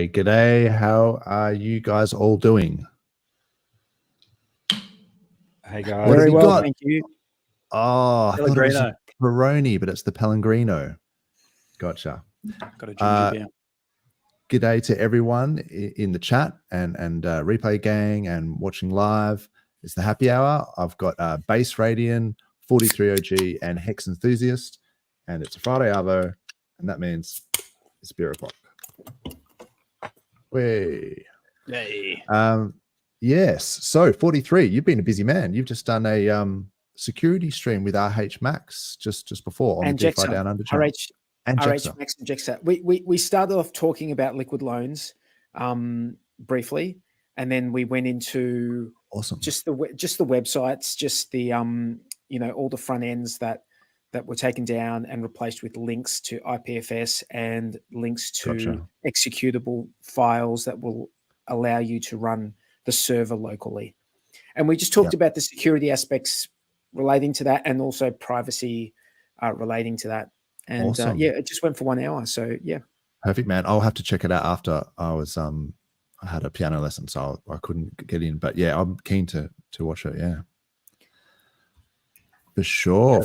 G'day. How are you guys all doing? Hey guys. Very well, thank you. Oh, I thought it was a Peroni, but it's the Pellegrino. Gotcha. Got a ginger beer. G'day to everyone in the chat and replay gang and watching live. It's the happy hour. I've got Base Radian, 43 OG, and Hex Enthusiast, and it's a Friday Arvo, and that means it's beer o'clock. Way. Hey. Yes. So 43. You've been a busy man. You've just done a security stream with RH Max just before on the DeFi Down Under channel. RH Max and Jexa. We started off talking about liquid loans briefly, and then we went into just the websites, just the all the front ends that were taken down and replaced with links to IPFS and links to executable files that will allow you to run the server locally. And we just talked about the security aspects relating to that, and also privacy relating to that. And it just went for 1 hour. So yeah. Perfect, man. I'll have to check it out after I was I had a piano lesson, so I couldn't get in. But yeah, I'm keen to watch it. Yeah. For sure.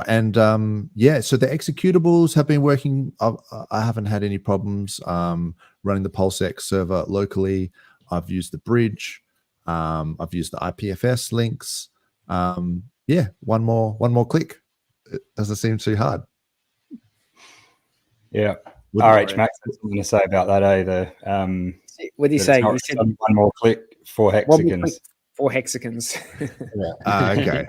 And so the executables have been working. I haven't had any problems running the PulseX server locally. I've used the bridge. I've used the IPFS links. One more click. It doesn't seem too hard. Yeah. RH Max has something to say about that either. What did he say? He said one more click, 4 hexagons. 4 hexagons. Okay.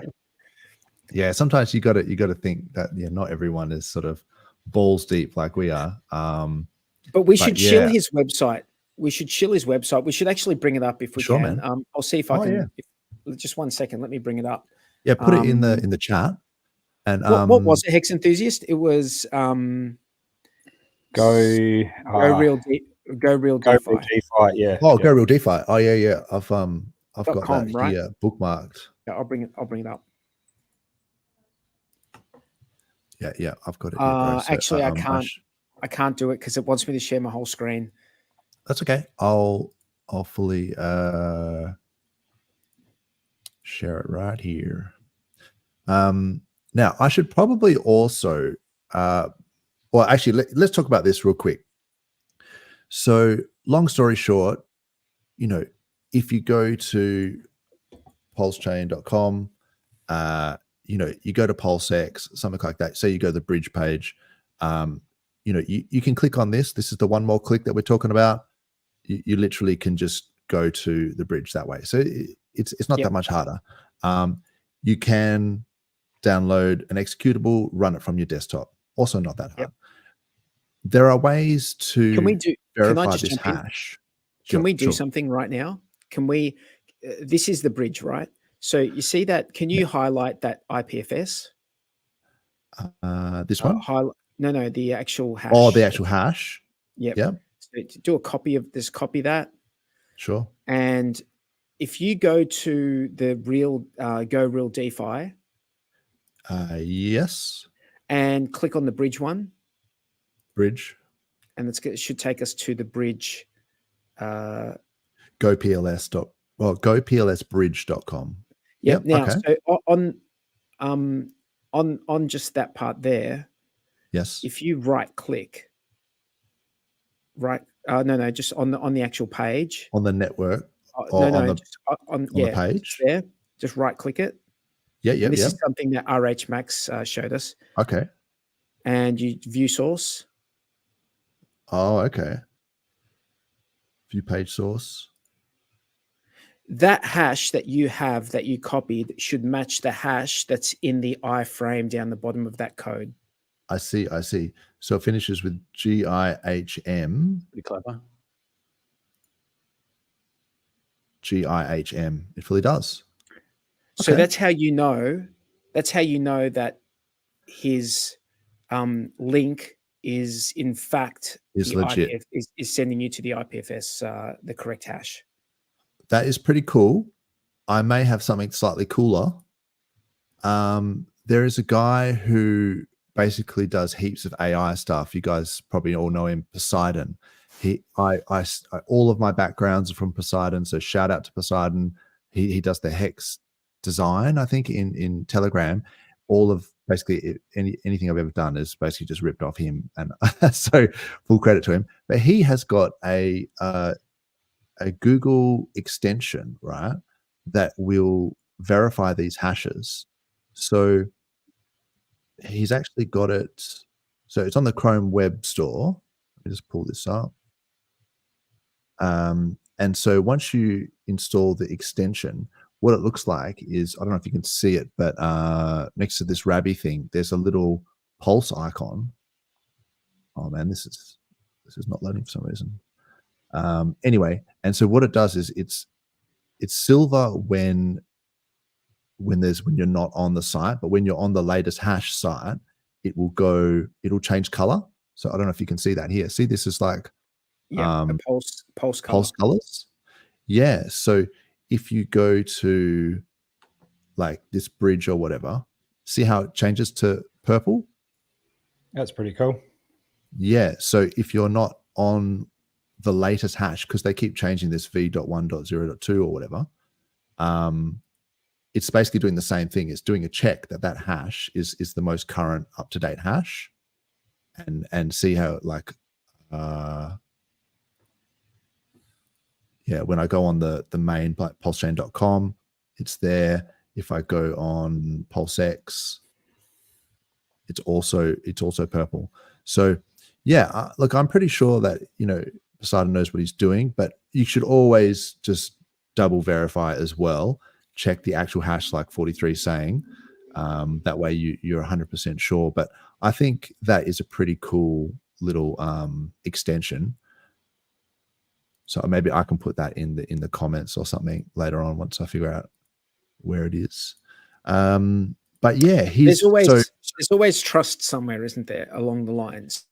Yeah, sometimes you got to think that not everyone is sort of balls deep like we are. But we should shill his website. We should shill his website. We should actually bring it up if we can. Man. I'll see if I can. Just 1 second. Let me bring it up. Yeah, put it in the chat. And what was it, Hex Enthusiast? It was Go real DeFi. Go real DeFi, yeah. Oh, Go Real DeFi. Oh yeah. I've got .com, that right? here bookmarked. Yeah, I'll bring it up. Yeah, I've got it here, actually, I can't do it because it wants me to share my whole screen. That's okay. I'll fully share it right here. Now I should probably also let's talk about this real quick. So long story short, if you go to PulseChain.com, you go to PulseX, something like that. So you go to the bridge page. You can click on this. This is the one more click that we're talking about. You literally can just go to the bridge that way. So it's not that much harder. You can download an executable, run it from your desktop. Also not that hard. Yep. There are ways to verify this jump in? hash. Can we do something right now? Can we? This is the bridge, right? So you see that? Can you highlight that IPFS? This one? No, the actual hash. Oh, the actual hash. Yep. Yeah. So to do a copy of this, copy that. Sure. And if you go to the Go Real DeFi. Yes. And click on the bridge one. Bridge. And it should take us to the bridge. GoPLSbridge.com. Yep. Now, so on just that part there. Yes. If you right click, just on the actual page. On the network. On the page. There. Just right click it. Yeah. This is something that RH Max showed us. Okay. And you view source. Oh, okay. View page source. That hash that you have that you copied should match the hash that's in the iframe down the bottom of that code. I see. So it finishes with GIHM. Pretty clever. GIHM. It fully does. So that's how you know. That's how you know that his link is in fact legit. Is sending you to the IPFS the correct hash. That is pretty cool. I may have something slightly cooler. There is a guy who basically does heaps of AI stuff. You guys probably all know him, Poseidon. all of my backgrounds are from Poseidon, so shout out to Poseidon. He does the hex design, I think, in Telegram. All of basically anything I've ever done is basically just ripped off him, and so full credit to him. But he has got a Google extension, right, that will verify these hashes. So he's actually got it. So it's on the Chrome Web Store. Let me just pull this up. And so once you install the extension, what it looks like is, I don't know if you can see it, but next to this Rabby thing, there's a little pulse icon. Oh man, this is not loading for some reason. Anyway, and so what it does is it's silver when you're not on the site, but when you're on the latest hash site, it'll change color. So I don't know if you can see that here. See, this is like pulse colors. Yeah. So if you go to like this bridge or whatever, see how it changes to purple? That's pretty cool. Yeah. So if you're not on the latest hash, because they keep changing this v.1.0.2 or whatever, it's basically doing the same thing. It's doing a check that hash is the most current up-to-date hash, and see how like when I go on the main PulseChain.com, it's there. If I go on PulseX, it's also purple. So yeah, look, I'm pretty sure that Poseidon knows what he's doing, but you should always just double verify as well. Check the actual hash, like 43 is saying. That way you're 100% sure. But I think that is a pretty cool little extension. So maybe I can put that in the comments or something later on once I figure out where it is. But yeah, there's always trust somewhere, isn't there, along the lines?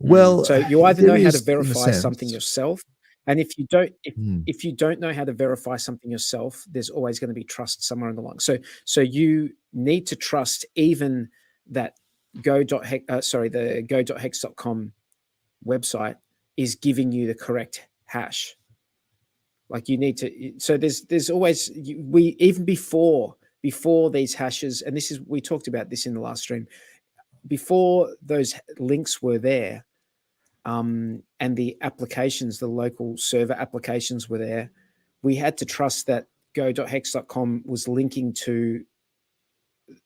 Well, so you either know how to verify something yourself, and if you don't know how to verify something yourself, there's always going to be trust somewhere on the line. So you need to trust even that the go.hex.com website is giving you the correct hash. Like you need to. So there's always even before these hashes, and we talked about this in the last stream. Before those links were there, and the applications, the local server applications were there, we had to trust that go.hex.com was linking to,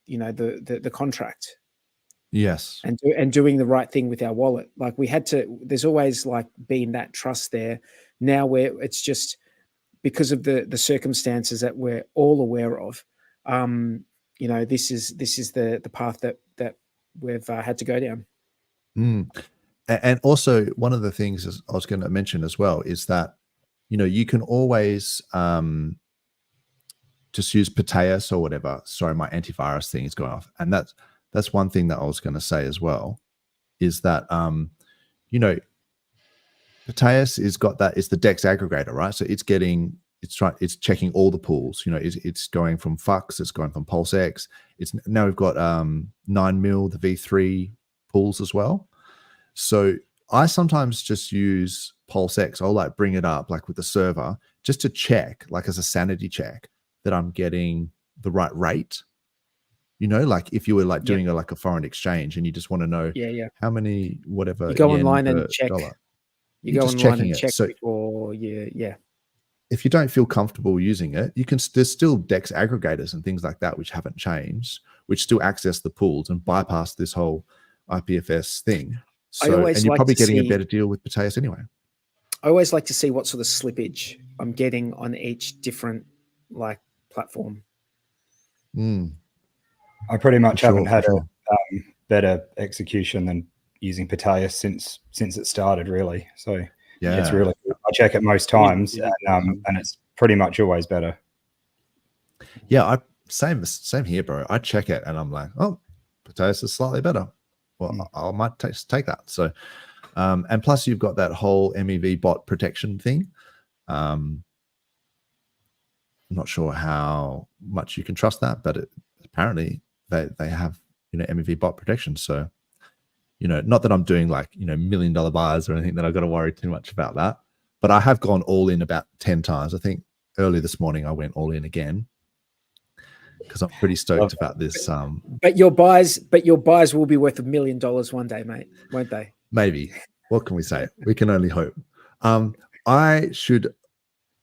the contract. Yes. And doing the right thing with our wallet. Like we had to, there's always like been that trust there. Now where it's just because of the circumstances that we're all aware of, this is the path that we've had to go down. And also one of the things I was going to mention as well is that, you can always just use Proteus or whatever. Sorry, my antivirus thing is going off. And that's one thing that I was going to say as well, is that, Proteus is got that, it's the DEX aggregator, right? So it's checking all the pools, it's going from Fux, it's going from PulseX. Now we've got 9 mil, the V3 pools as well. So I sometimes just use PulseX. I'll like bring it up like with the server just to check, like as a sanity check, that I'm getting the right rate. Like if you were like doing like a foreign exchange and you just want to know how many whatever. You go online and check. Dollar. You go online and check before if you don't feel comfortable using it, there's still DEX aggregators and things like that which haven't changed, which still access the pools and bypass this whole IPFS thing. So, and you're probably getting a better deal with Proteus anyway. I always like to see what sort of slippage I'm getting on each different like platform. I pretty much haven't had a better execution than using Proteus since it started, really. So yeah, it's really good. I check it most times, and it's pretty much always better. Yeah, same here, bro. I check it and I'm like, oh, Proteus is slightly better. Well, I might take that. So, and plus you've got that whole MEV bot protection thing. I'm not sure how much you can trust that, but apparently they have MEV bot protection. So not that I'm doing like, $1 million buys or anything that I've got to worry too much about that. But I have gone all in about 10 times. I think early this morning I went all in again because I'm pretty stoked about this. But your buys will be worth $1 million one day, mate, won't they? Maybe. What can we say? We can only hope. I should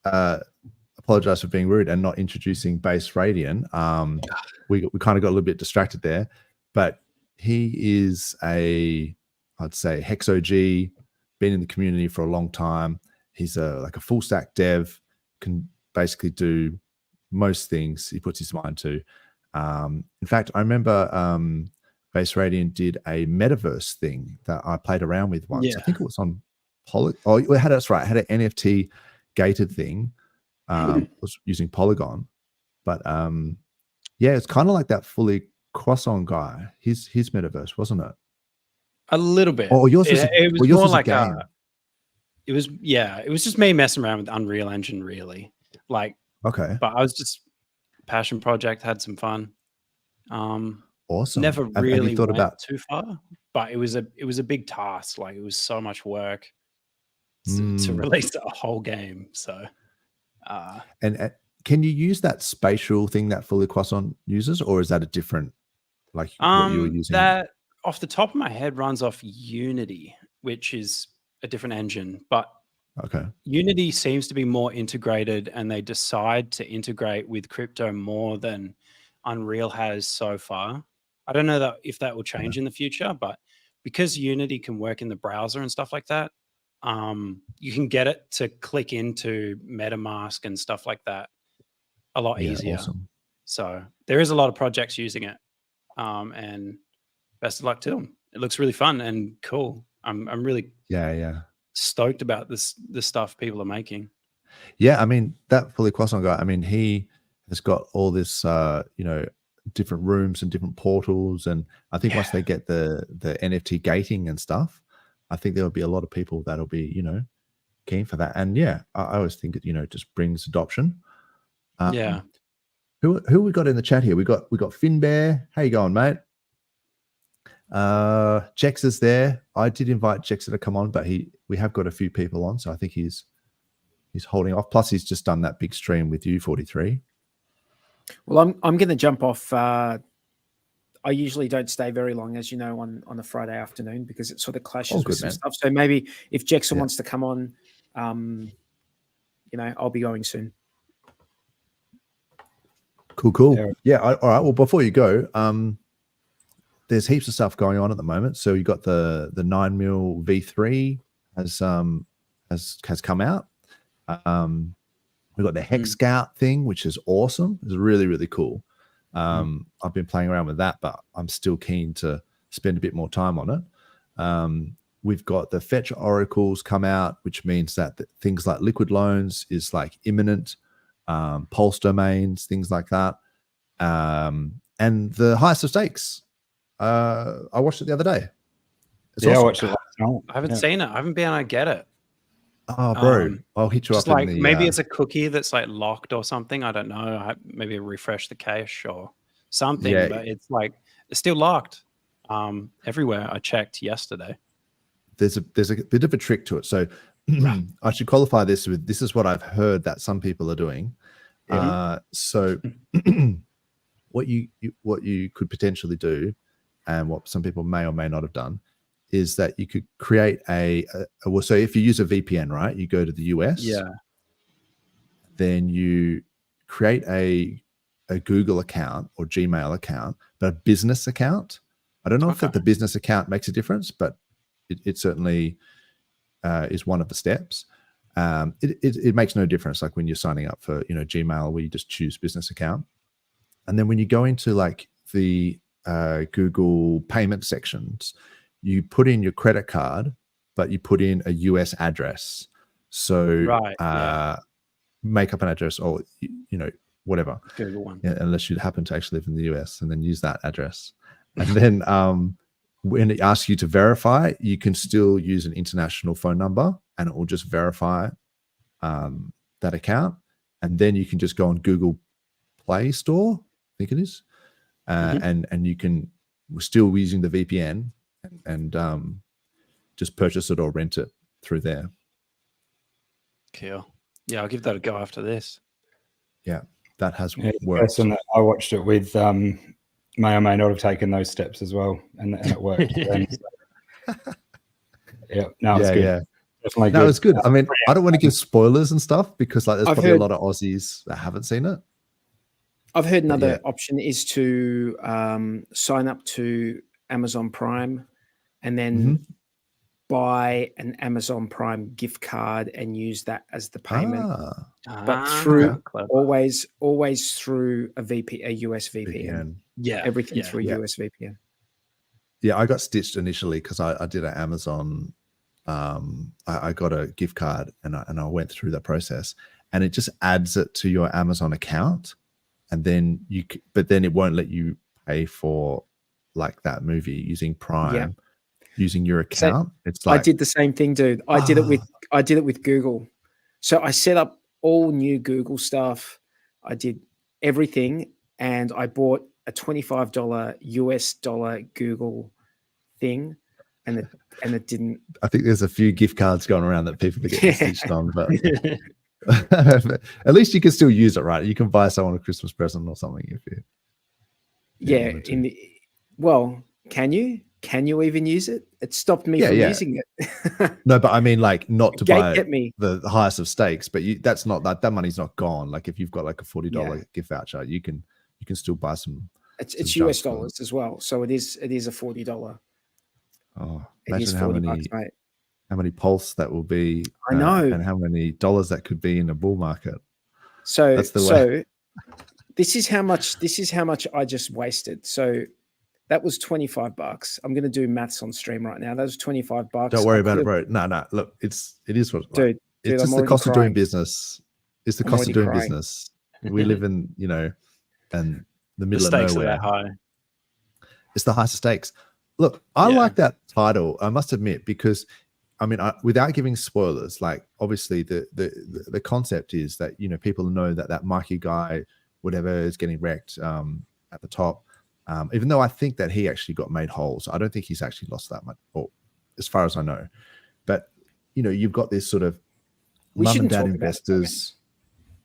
apologize for being rude and not introducing Base Radian. We kind of got a little bit distracted there, but he is I'd say Hex OG, been in the community for a long time. He's like a full stack dev, can basically do most things he puts his mind to. In fact, I remember Base Radian did a metaverse thing that I played around with once. I think it was on that's right. It had an NFT gated thing. Was using Polygon, but it's kind of like that fully cross-on guy. His metaverse, wasn't it? A little bit. Or yours was it was more like a game. It was just me messing around with Unreal Engine, really. Like, okay, but I was just passion project, had some fun. Awesome. Never really thought went about too far, but it was a big task. Like, it was so much work to release a whole game. So, and can you use that spatial thing that fully cross-on uses, or is that a different, like what you were using? That off the top of my head runs off Unity, which is a different engine, but okay, Unity seems to be more integrated, and they decide to integrate with crypto more than Unreal has so far. I don't know if that will change in the future, but because Unity can work in the browser and stuff like that, you can get it to click into MetaMask and stuff like that a lot easier. Awesome. So there is a lot of projects using it, and best of luck to them. It looks really fun and cool. I'm really stoked about the stuff people are making. Yeah, I mean, that fully cross-on guy, I mean, he has got all this different rooms and different portals, and I think once they get the NFT gating and stuff, I think there'll be a lot of people that'll be keen for that. And I always think it just brings adoption. Who we got in the chat here? We got Finbear. How you going, mate? Jex is there. I did invite Jex to come on, but we have got a few people on, so I think he's holding off. Plus, he's just done that big stream with you, 43. Well, I'm going to jump off. I usually don't stay very long, as you know, on a Friday afternoon, because it sort of clashes with some stuff. So maybe if Jackson wants to come on, I'll be going soon. Cool. Yeah. All right. Well, before you go, there's heaps of stuff going on at the moment. So you got the 9mm V3 has come out. We've got the Hex Scout thing, which is awesome. It's really, really cool. I've been playing around with that, but I'm still keen to spend a bit more time on it. We've got the Fetch Oracles come out, which means that things like liquid loans is like imminent, Pulse domains, things like that. And the highest of stakes. I watched it the other day. It's awesome. I watched it last night. I haven't seen it. I haven't been able to get it. Oh, bro, I'll hit you up. Like maybe it's a cookie that's like locked or something. I don't know. Maybe refresh the cache or something. Yeah. But it's still locked. Everywhere I checked yesterday. There's a bit of a trick to it. So I should qualify this with this is what I've heard that some people are doing. So what you could potentially do, and what some people may or may not have done, is that you could create so if you use a VPN, right, you go to the US, then you create a Google account or Gmail account, but a business account. I don't know if that the business account makes a difference, but it certainly is one of the steps. It makes no difference, like when you're signing up for Gmail, where you just choose business account, and then when you go into like the Google payment sections, you put in your credit card, but you put in a US address. So make up an address, or whatever, Google one, unless you happen to actually live in the US, and then use that address. And then when it asks you to verify, you can still use an international phone number, and it will just verify that account. And then you can just go on Google Play Store, I think it is, and you can, we're still using the VPN, and just purchase it or rent it through there. Cool. Yeah, I'll give that a go after this. Yeah, that has The worked. person that I watched it with may or may not have taken those steps as well, and it worked. Yeah, no, it's good. Yeah. Definitely No, good. it's good. I mean, I don't want to give spoilers and stuff because like there's I've probably heard- a lot of Aussies that haven't seen it. I've heard another option is to sign up to Amazon Prime and then buy an Amazon Prime gift card and use that as the payment. But through always through a US VPN. Yeah, everything through US VPN. Yeah, I got stitched initially because I did an Amazon. I got a gift card and I went through that process, and it just adds it to your Amazon account, and then but then it won't let you pay for like that movie using Prime using your account. So it's like I did the same thing, dude. I did it with Google. So I set up all new Google stuff. I did everything, and I bought a $25 US dollar Google thing, and it didn't. I think there's a few gift cards going around that people are getting stitched on, but at least you can still use it, right? You can buy someone a Christmas present or something if you. Can you? Can you even use it? It stopped me from using it. No, but I mean, like, not to buy me. the highest of stakes, but that's not that money's not gone. Like, if you've got like a $40 gift voucher, you can still buy some. It's US dollars as well, so it is a $40. Oh, imagine how many pulse that will be. I know, and how many dollars that could be in a bull market. So that's the way. This is how much I just wasted. So that was $25. I'm going to do maths on stream right now. That was $25. Don't worry about it, bro. No. Look, it is what. Dude, it's just the cost of doing business. It's the cost of doing business. We live in, and the middle of nowhere. The stakes are that high. It's the highest stakes. Look, I like that title. I must admit, because I mean, without giving spoilers, like obviously the concept is that people know that Mikey guy, whatever, is getting wrecked at the top. Even though I think that he actually got made whole, so I don't think he's actually lost that much, or as far as I know. But you've got this sort of mum and dad investors.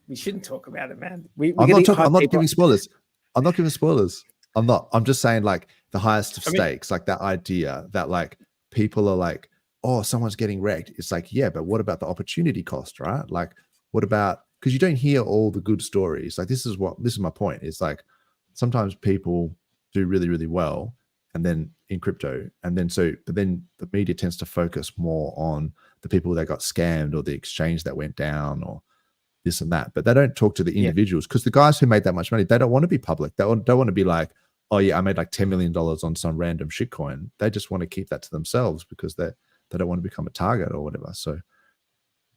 We shouldn't talk about it, man. I'm not giving spoilers. I'm not giving spoilers. I'm not. I'm just saying, like, the highest of stakes, like that idea that like people are like, oh, someone's getting wrecked. It's like, yeah, but what about the opportunity cost, right? Like, what about, because you don't hear all the good stories. Like, this is my point. It's like sometimes people do really, really well, and then in crypto, and then but then the media tends to focus more on the people that got scammed or the exchange that went down or this and that, but they don't talk to the individuals, because the guys who made that much money, they don't want to be public. They don't want to be like, oh yeah, I made like $10 million on some random shitcoin. They just want to keep that to themselves because they don't want to become a target or whatever. So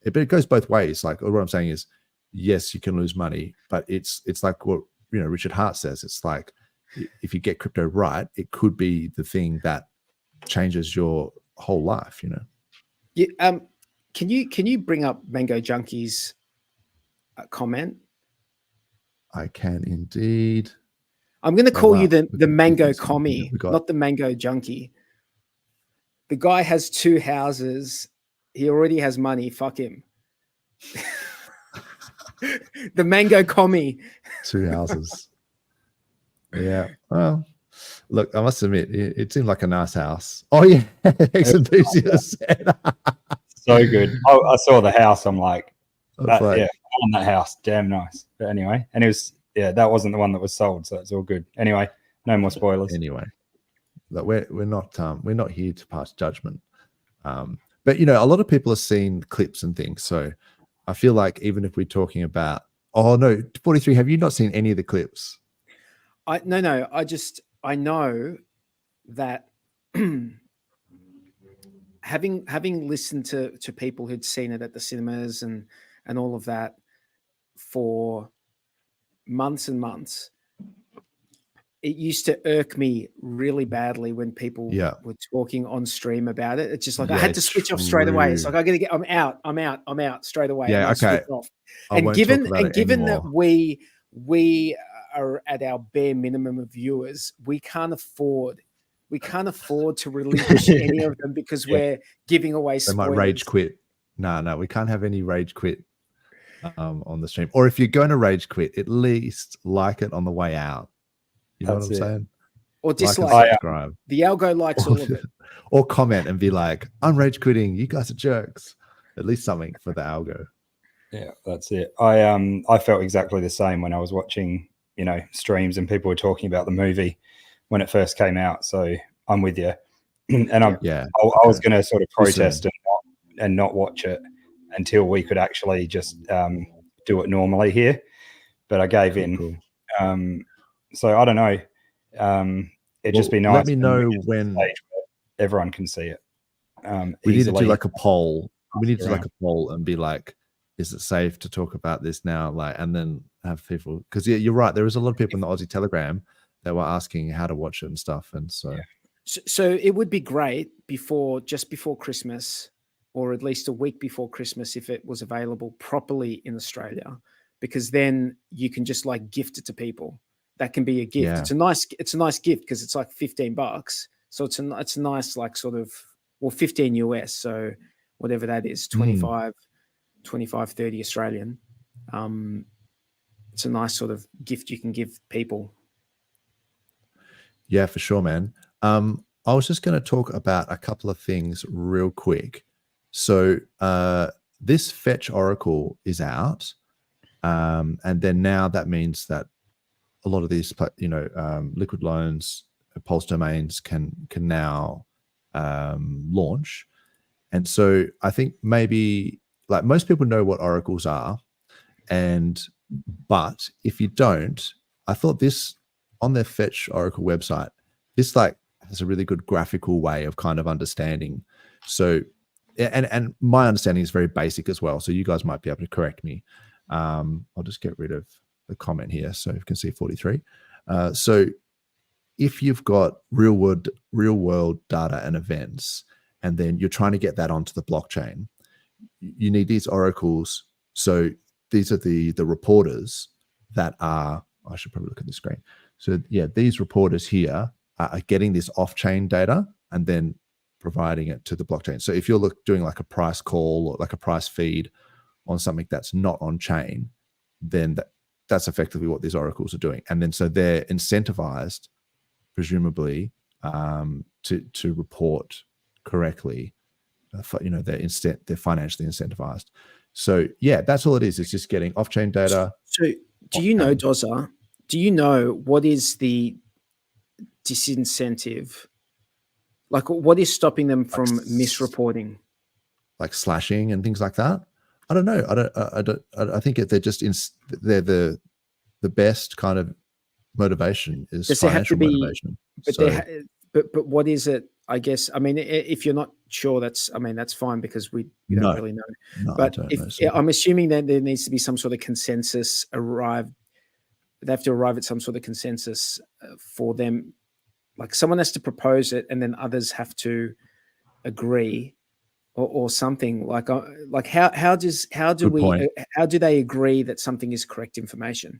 but it goes both ways. Like, what I'm saying is, yes, you can lose money, but it's like what Richard Hart says. It's like, if you get crypto right, it could be the thing that changes your whole life. Yeah. Can you bring up Mango Junkie's comment? I can indeed. I'm going to call you the Mango Commie, not the Mango Junkie. The guy has 2 houses. He already has money. Fuck him. The Mango Commie. 2 houses. Yeah. Well, look, I must admit, it seemed like a nice house. Oh yeah, ex-enthusiast said. So good. I saw the house. I'm like, on that house, damn nice. But anyway, and it was, that wasn't the one that was sold, so it's all good. Anyway, no more spoilers. Anyway, look, we're not here to pass judgment. But a lot of people have seen clips and things, so I feel like even if we're talking about, oh no, 43, have you not seen any of the clips? No. I know that having listened to people who'd seen it at the cinemas and all of that for months and months, it used to irk me really badly when people were talking on stream about it. It's just like I had to switch off straight away. It's like I'm out straight away. Yeah, okay. And given that we are at our bare minimum of viewers, we can't afford we can't afford to relinquish any of them because we're giving away They spoilers. might rage quit. No, we can't have any rage quit on the stream. Or if you're going to rage quit, at least like it on the way out. You know what I'm saying? Or dislike, like, subscribe. The algo likes all of it. Or comment and be like, I'm rage quitting. You guys are jerks. At least something for the algo. Yeah, that's it. I felt exactly the same when I was watching, streams and people were talking about the movie when it first came out. So I'm with you. And I was going to sort of protest and not watch it until we could actually just do it normally here. But I gave in. Cool. So I don't know. It'd just be nice. Let me know when everyone can see it. We need to do like a poll. We need to do like a poll and be like, is it safe to talk about this now? And then have people, because you're right. There is a lot of people in the Aussie Telegram that were asking how to watch it and stuff. And so it would be great just before Christmas, or at least a week before Christmas, if it was available properly in Australia, because then you can just like gift it to people. That can be a gift. Yeah. It's a nice gift because it's like $15. So it's a nice, like, sort of, 15 US. So whatever that is, 25, 30 Australian. It's a nice sort of gift you can give people. Yeah, for sure, man. I was just going to talk about a couple of things real quick. So this Fetch Oracle is out. And then now that means that a lot of these, liquid loans, Pulse domains can now launch. And so I think maybe, like, most people know what oracles are, but if you don't, I thought this on their Fetch Oracle website, this like has a really good graphical way of kind of understanding. So, and my understanding is very basic as well. So you guys might be able to correct me. I'll just get rid of the comment here so you can see 43. So if you've got real world data and events, and then you're trying to get that onto the blockchain, you need these oracles. So these are the reporters that are, I should probably look at the screen. So yeah, these reporters here are getting this off-chain data and then providing it to the blockchain. So if you're doing like a price call or like a price feed on something that's not on chain, then that's effectively what these oracles are doing. And then so they're incentivized, presumably, to report correctly. They're financially incentivized. So yeah, that's all it is. It's just getting off-chain data. So do you know, Doza, do you know what is the disincentive? Like, what is stopping them from misreporting? Like slashing and things like that? I don't know. I think they're just they're the best kind of motivation is financial motivation. But what is it? I guess, I mean, if you're not sure, that's fine, because we don't really know. No, but I'm assuming that there needs to be some sort of consensus arrived. They have to arrive at some sort of consensus for them. Like, someone has to propose it, and then others have to agree, or something. Like how do they agree that something is correct information?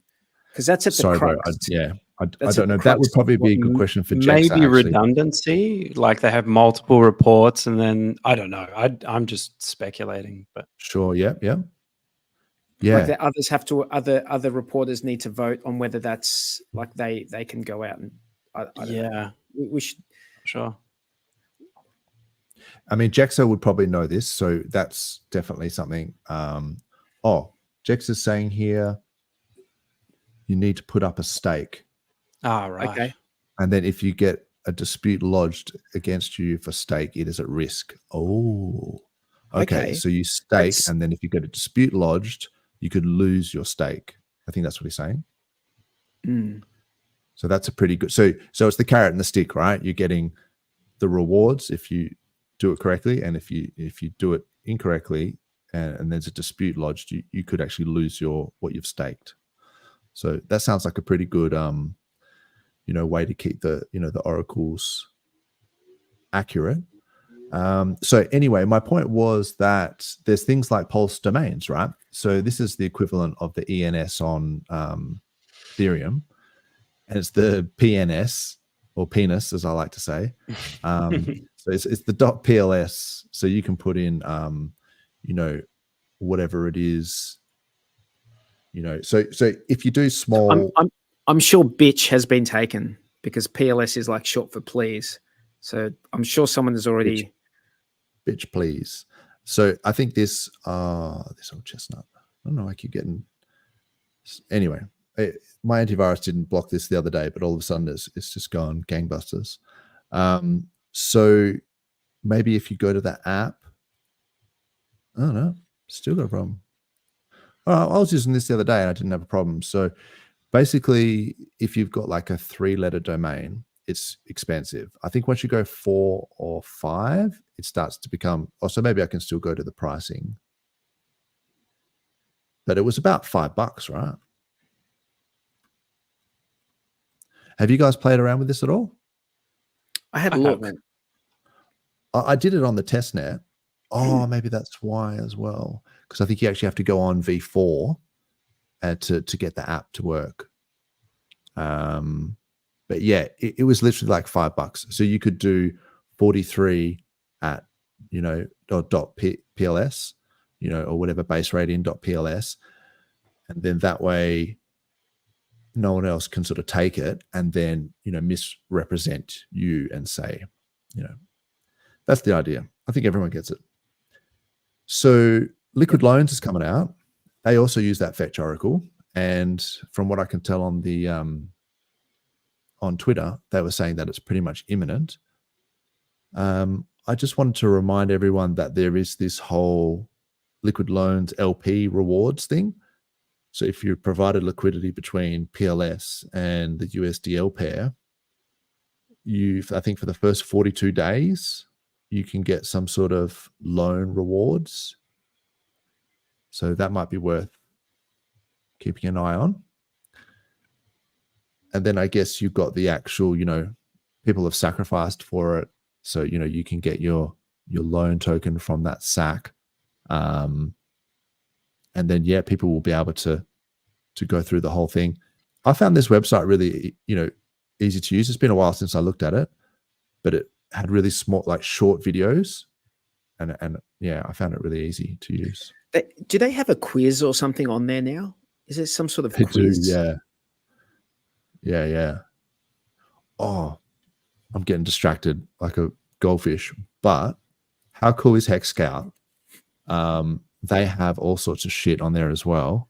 Because that's at the crux. I don't know. That would probably be a good question for Jex, maybe redundancy. Like, they have multiple reports, and then I don't know. I'm just speculating, but sure. Yeah. Like, the others have to. Other reporters need to vote on whether that's like they can go out and. I don't know. We should. Sure. I mean, Jexo would probably know this, so that's definitely something. Jex is saying here, you need to put up a stake. Right. Okay. And then if you get a dispute lodged against you for stake, it is at risk. Oh, okay. So you stake, and then if you get a dispute lodged, you could lose your stake. I think that's what he's saying. So that's a pretty good. So it's the carrot and the stick, right? You're getting the rewards if you do it correctly, and if you do it incorrectly, and there's a dispute lodged, you could actually lose what you've staked. So that sounds like a pretty good way to keep the oracles accurate. So anyway, my point was that there's things like Pulse domains, right? So this is the equivalent of the ENS on Ethereum, and it's the PNS or penis, as I like to say. So it's the .pls. So you can put in, you know, whatever it is, you know. So if you do small, I'm sure bitch has been taken because PLS is like short for please. So I'm sure someone has already bitch please. So I think this old chestnut. I don't know. I keep getting. Anyway, my antivirus didn't block this the other day, but all of a sudden it's just gone gangbusters. So maybe if you go to that app, I don't know, still got a problem. I was using this the other day and I didn't have a problem. So basically, if you've got like a 3-letter domain, it's expensive. I think once you go 4 or 5, it starts to become. Also, maybe I can still go to the pricing, but it was about $5, right? Have you guys played around with this at all? I had a look. I did it on the test net. Oh, maybe that's why as well. Because I think you actually have to go on V4 to get the app to work. But yeah, it was literally like $5. So you could do 43 at, you know, .pls, you know, or whatever base rate in .pls. And then that way no one else can sort of take it and then, you know, misrepresent you and say, you know, that's the idea. I think everyone gets it. So Liquid Loans is coming out. They also use that fetch oracle. And from what I can tell on the on Twitter, they were saying that it's pretty much imminent. I just wanted to remind everyone that there is this whole Liquid Loans LP rewards thing. So if you provided liquidity between PLS and the USDL pair, I think for the first 42 days, you can get some sort of loan rewards. So that might be worth keeping an eye on. And then I guess you've got the actual, you know, people have sacrificed for it. So, you know, you can get your loan token from that SAC. And then, yeah, people will be able to go through the whole thing. I found this website really, you know, easy to use. It's been a while since I looked at it, but it had really small, like short videos. And yeah, I found it really easy to use. Do they have a quiz or something on there now? Is there some sort of They quiz? do, yeah. Oh, I'm getting distracted like a goldfish. But how cool is Hex Scout? They have all sorts of shit on there as well.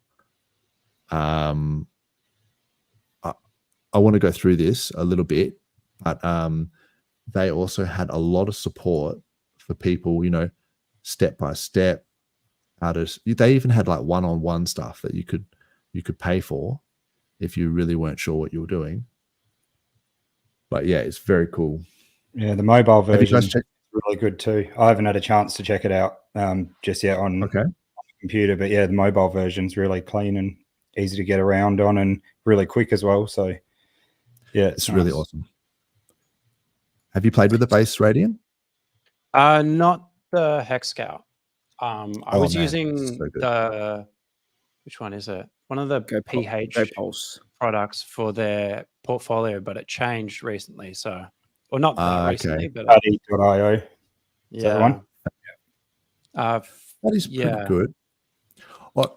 I want to go through this a little bit, but they also had a lot of support for people, you know, step by step. They even had like one-on-one stuff that you could pay for if you really weren't sure what you were doing. But yeah, it's very cool. Yeah, the mobile version is really good too. I haven't had a chance to check it out just yet on the computer, but yeah, the mobile version is really clean and easy to get around on and really quick as well. So yeah, it's nice. Really awesome. Have you played with the base Radian? Not the Hex Scout. I was using the, which one is it? One of the PH products for their portfolio, but it changed recently. So, or not that recently, but Buddy.io. Is that the one? That is pretty good.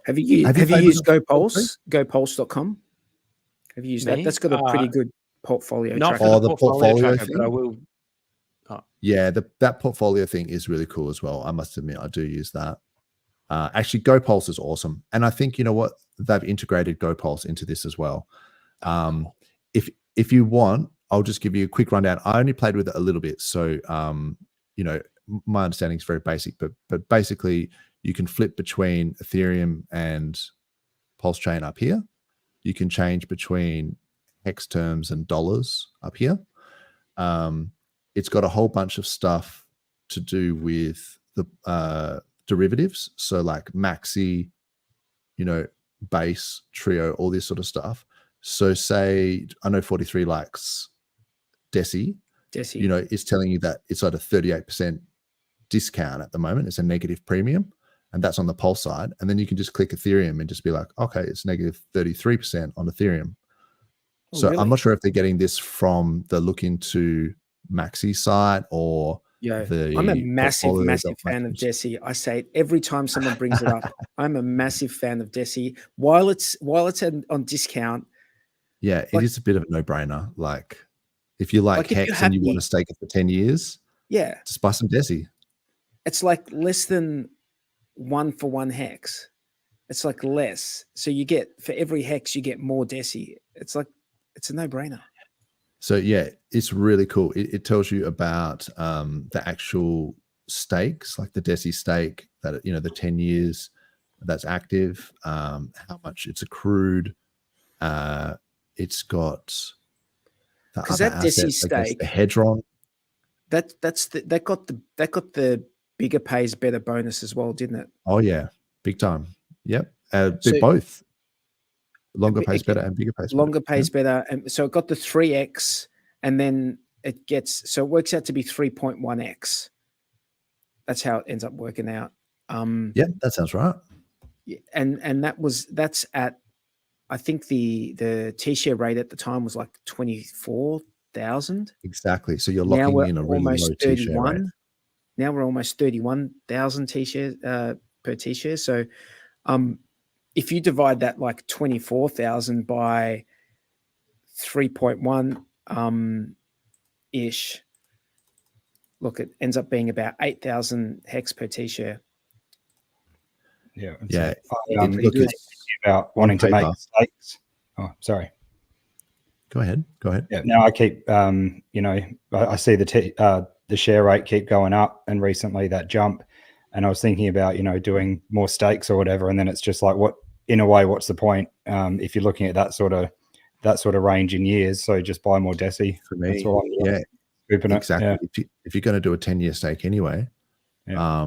Have you used GoPulse? GoPulse.com? Have you used that? That's got a pretty good portfolio not tracker. For the portfolio tracker, but I will. Yeah, that portfolio thing is really cool as well. I must admit, I do use that. Actually, GoPulse is awesome. And I think, you know what, they've integrated GoPulse into this as well. If you want, I'll just give you a quick rundown. I only played with it a little bit. So, you know, my understanding is very basic, but basically you can flip between Ethereum and PulseChain up here. You can change between hex terms and dollars up here. It's got a whole bunch of stuff to do with the derivatives. So like maxi, you know, base, trio, all this sort of stuff. So say, I know 43 likes Deci, you know, it's telling you that it's at a 38% discount at the moment. It's a negative premium, and that's on the Pulse side. And then you can just click Ethereum and just be like, okay, it's negative 33% on Ethereum. So really? I'm not sure if they're getting this from the Look Into Maxi site or I'm a massive fan of Maxi. Deci. I say it every time someone brings it up. I'm a massive fan of Deci. While it's on discount. Yeah, it is a bit of a no-brainer. Like if you like Hex and you want to stake it for 10 years, just buy some Deci. It's like less than 1 for 1 Hex. It's like less. So you get, for every Hex, you get more Deci. It's like, it's a no-brainer. So yeah, it's really cool. It tells you about the actual stakes, like the Deci stake that, the 10 years that's active, how much it's accrued. It's got the other that Deci assets, stake, the Hedron. That got the bigger pays better bonus as well, didn't it? Oh yeah, big time. Yep. They're both longer pays better and bigger pays better. Longer pays better. And so it got the 3x, and then it works out to be 3.1x. That's how it ends up working out. Yeah, that sounds right. And that's at, I think the T-share rate at the time was like 24,000. Exactly. So you're locking in a really low T-share rate. Now we're almost 31,000 T-shares per T-share. So if you divide that like 24,000 by 3.1 ish, look, it ends up being about 8,000 Hex per T-share. Yeah. Yeah. About wanting to make stakes. Oh, sorry. Go ahead. Yeah. Now I keep, I see the share rate keep going up, and recently that jump, and I was thinking about, doing more stakes or whatever. And then it's just like, in a way, what's the point? If you're looking at that sort of range in years, so just buy more Deci. For me, exactly. If you're going to do a 10-year stake anyway, I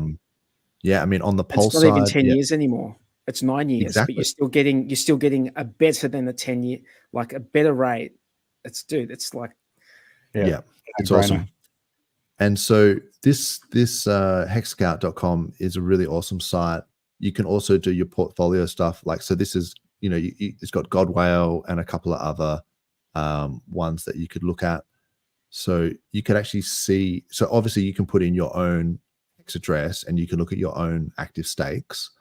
mean, on the Pulse side, it's not even 10 years anymore. It's 9 years, exactly. But you're still getting a better than a 10-year, like a better rate. It's like, it's awesome. And so this hexscout.com is a really awesome site. You can also do your portfolio stuff. Like, so this is, it's got Godwhale and a couple of other ones that you could look at. So you could actually see, so obviously you can put in your own Hex address and you can look at your own active stakes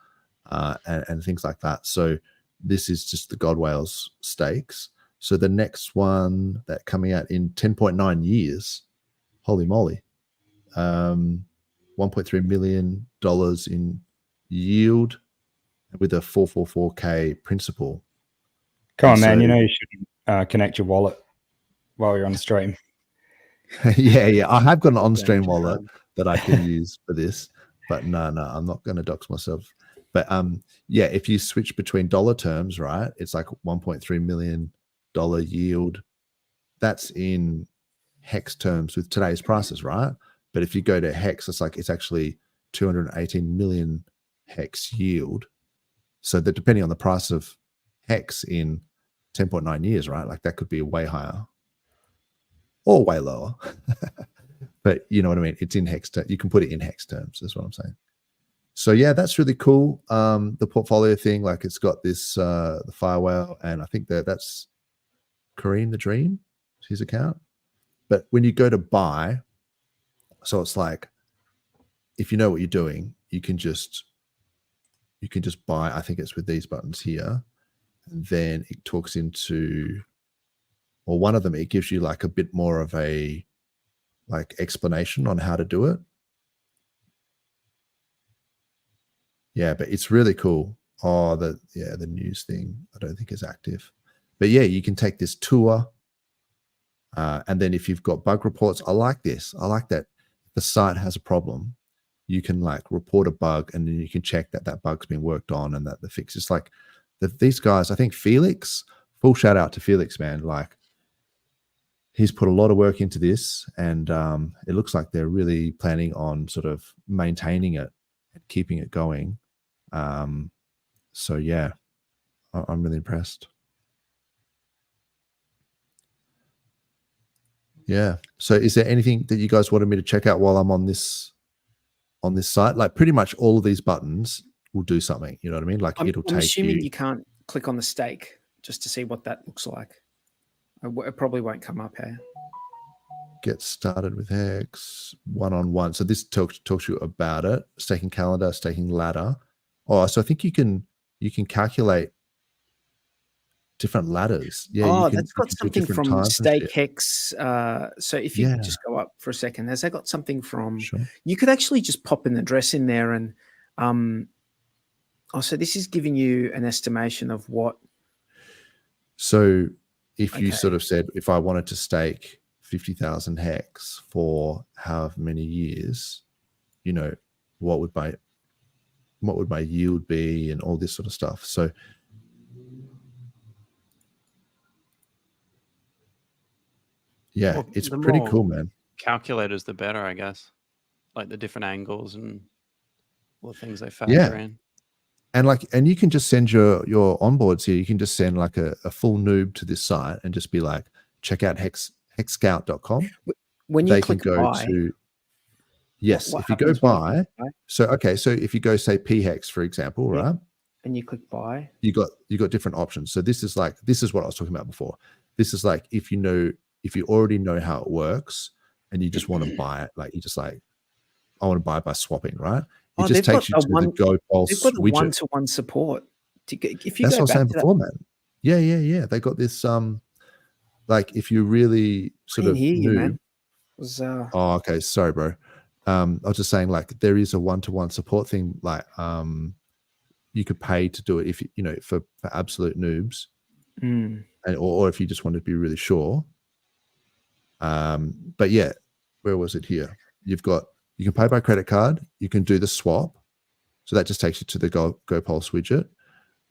and things like that. So this is just the Godwhale's stakes. So the next one that coming out in 10.9 years, holy moly, $1.3 million in yield with a 444K principal. Come on, man. You should connect your wallet while you're on the stream. Yeah. I have got an on-stream wallet that I can use for this, but no, I'm not going to dox myself. But if you switch between dollar terms, right, it's like $1.3 million yield. That's in Hex terms with today's prices, right? But if you go to Hex, it's actually 218 million Hex yield. So that depending on the price of Hex in 10.9 years, right? Like that could be way higher or way lower. But you know what I mean? It's in Hex. You can put it in Hex terms. That's what I'm saying. So yeah, that's really cool. The portfolio thing, like it's got this the Firewhale, and I think that's Kareem the Dream, his account. But when you go to buy, so it's like if you know what you're doing, you can just buy. I think it's with these buttons here, and then it talks into, or one of them, it gives you like a bit more of a like explanation on how to do it. Yeah, but it's really cool. Oh, the news thing I don't think is active. But yeah, you can take this tour. And then if you've got bug reports, I like this. I like that the site has a problem. You can like report a bug, and then you can check that bug's been worked on and that the fix is like these guys. I think Felix, full shout out to Felix, man. Like he's put a lot of work into this, and it looks like they're really planning on sort of maintaining it and keeping it going. So yeah, I'm really impressed. Yeah. So is there anything that you guys wanted me to check out while I'm on this site? Like pretty much all of these buttons will do something. You know what I mean? Like I'm assuming you can't click on the stake just to see what that looks like. It probably won't come up here. Get started with Hex, one-on-one. So this talks you about it. Staking calendar, staking ladder. Oh, so I think you can calculate different ladders. Yeah. That's got something from Stake Hex. So if you just go up for a second, has that got something from? Sure. You could actually just pop an address in there, and so this is giving you an estimation of what. So if you sort of said, if I wanted to stake 50,000 Hex for however many years, what would my yield be and all this sort of stuff. So yeah, well, it's pretty cool, man. Calculators, the better, I guess. Like the different angles and all the things they factor in. And you can just send your onboards here. You can just send like a full noob to this site and just be like, check out hexscout.com. When you click buy, if you go buy, so if you go say PHEX, for example, right? And you click buy, you got different options. So this is what I was talking about before. This is like if you already know how it works and you just want to buy it, like you just like, I want to buy by swapping, right? It just takes you to the Go Pulse widget. They've got one-to-one support. If you that's what I was saying before, man. Yeah. They got this like if you really sort of hear you, man. Oh, okay. Sorry, bro. I was just saying like there is a one-to-one support thing, like you could pay to do it if for absolute noobs. And or if you just want to be really sure. But yeah, where was it here? You can pay by credit card. You can do the swap. So that just takes you to the Go Pulse widget.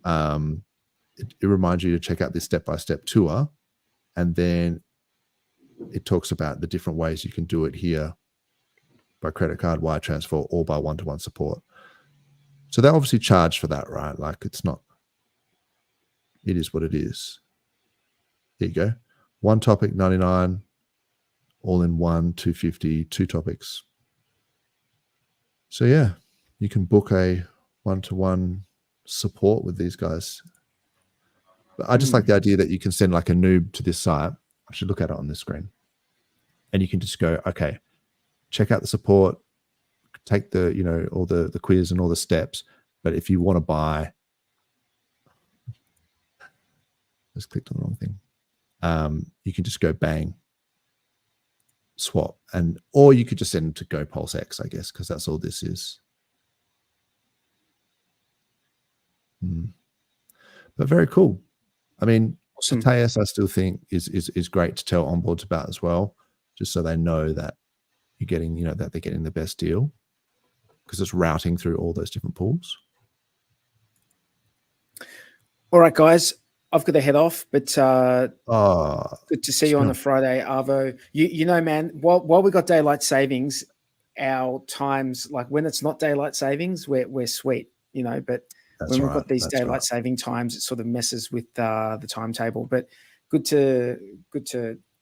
It reminds you to check out this step-by-step tour. And then it talks about the different ways you can do it here by credit card, wire transfer, or by one-to-one support. So they obviously charge for that, right? Like it is what it is. Here you go. One topic, 99, all in one, 250, 2 topics. So yeah, you can book a one-to-one support with these guys. But I just like the idea that you can send like a noob to this site. I should look at it on this screen. And you can just go, okay, check out the support, take the, all the quiz and all the steps. But if you want to buy, just clicked on the wrong thing. You can just go bang, swap, or you could just send it to Go PulseX, I guess, because that's all this is. But very cool. I mean, awesome. Tejas, I still think is great to tell onboards about as well, just so they know that you're getting, that they're getting the best deal, because it's routing through all those different pools. All right, guys. I've got to head off, but good to see you on the Friday, Arvo. You know, man, while we got daylight savings, our times, like when it's not daylight savings, we're sweet, but when we've got these daylight saving times, it sort of messes with the timetable. But good to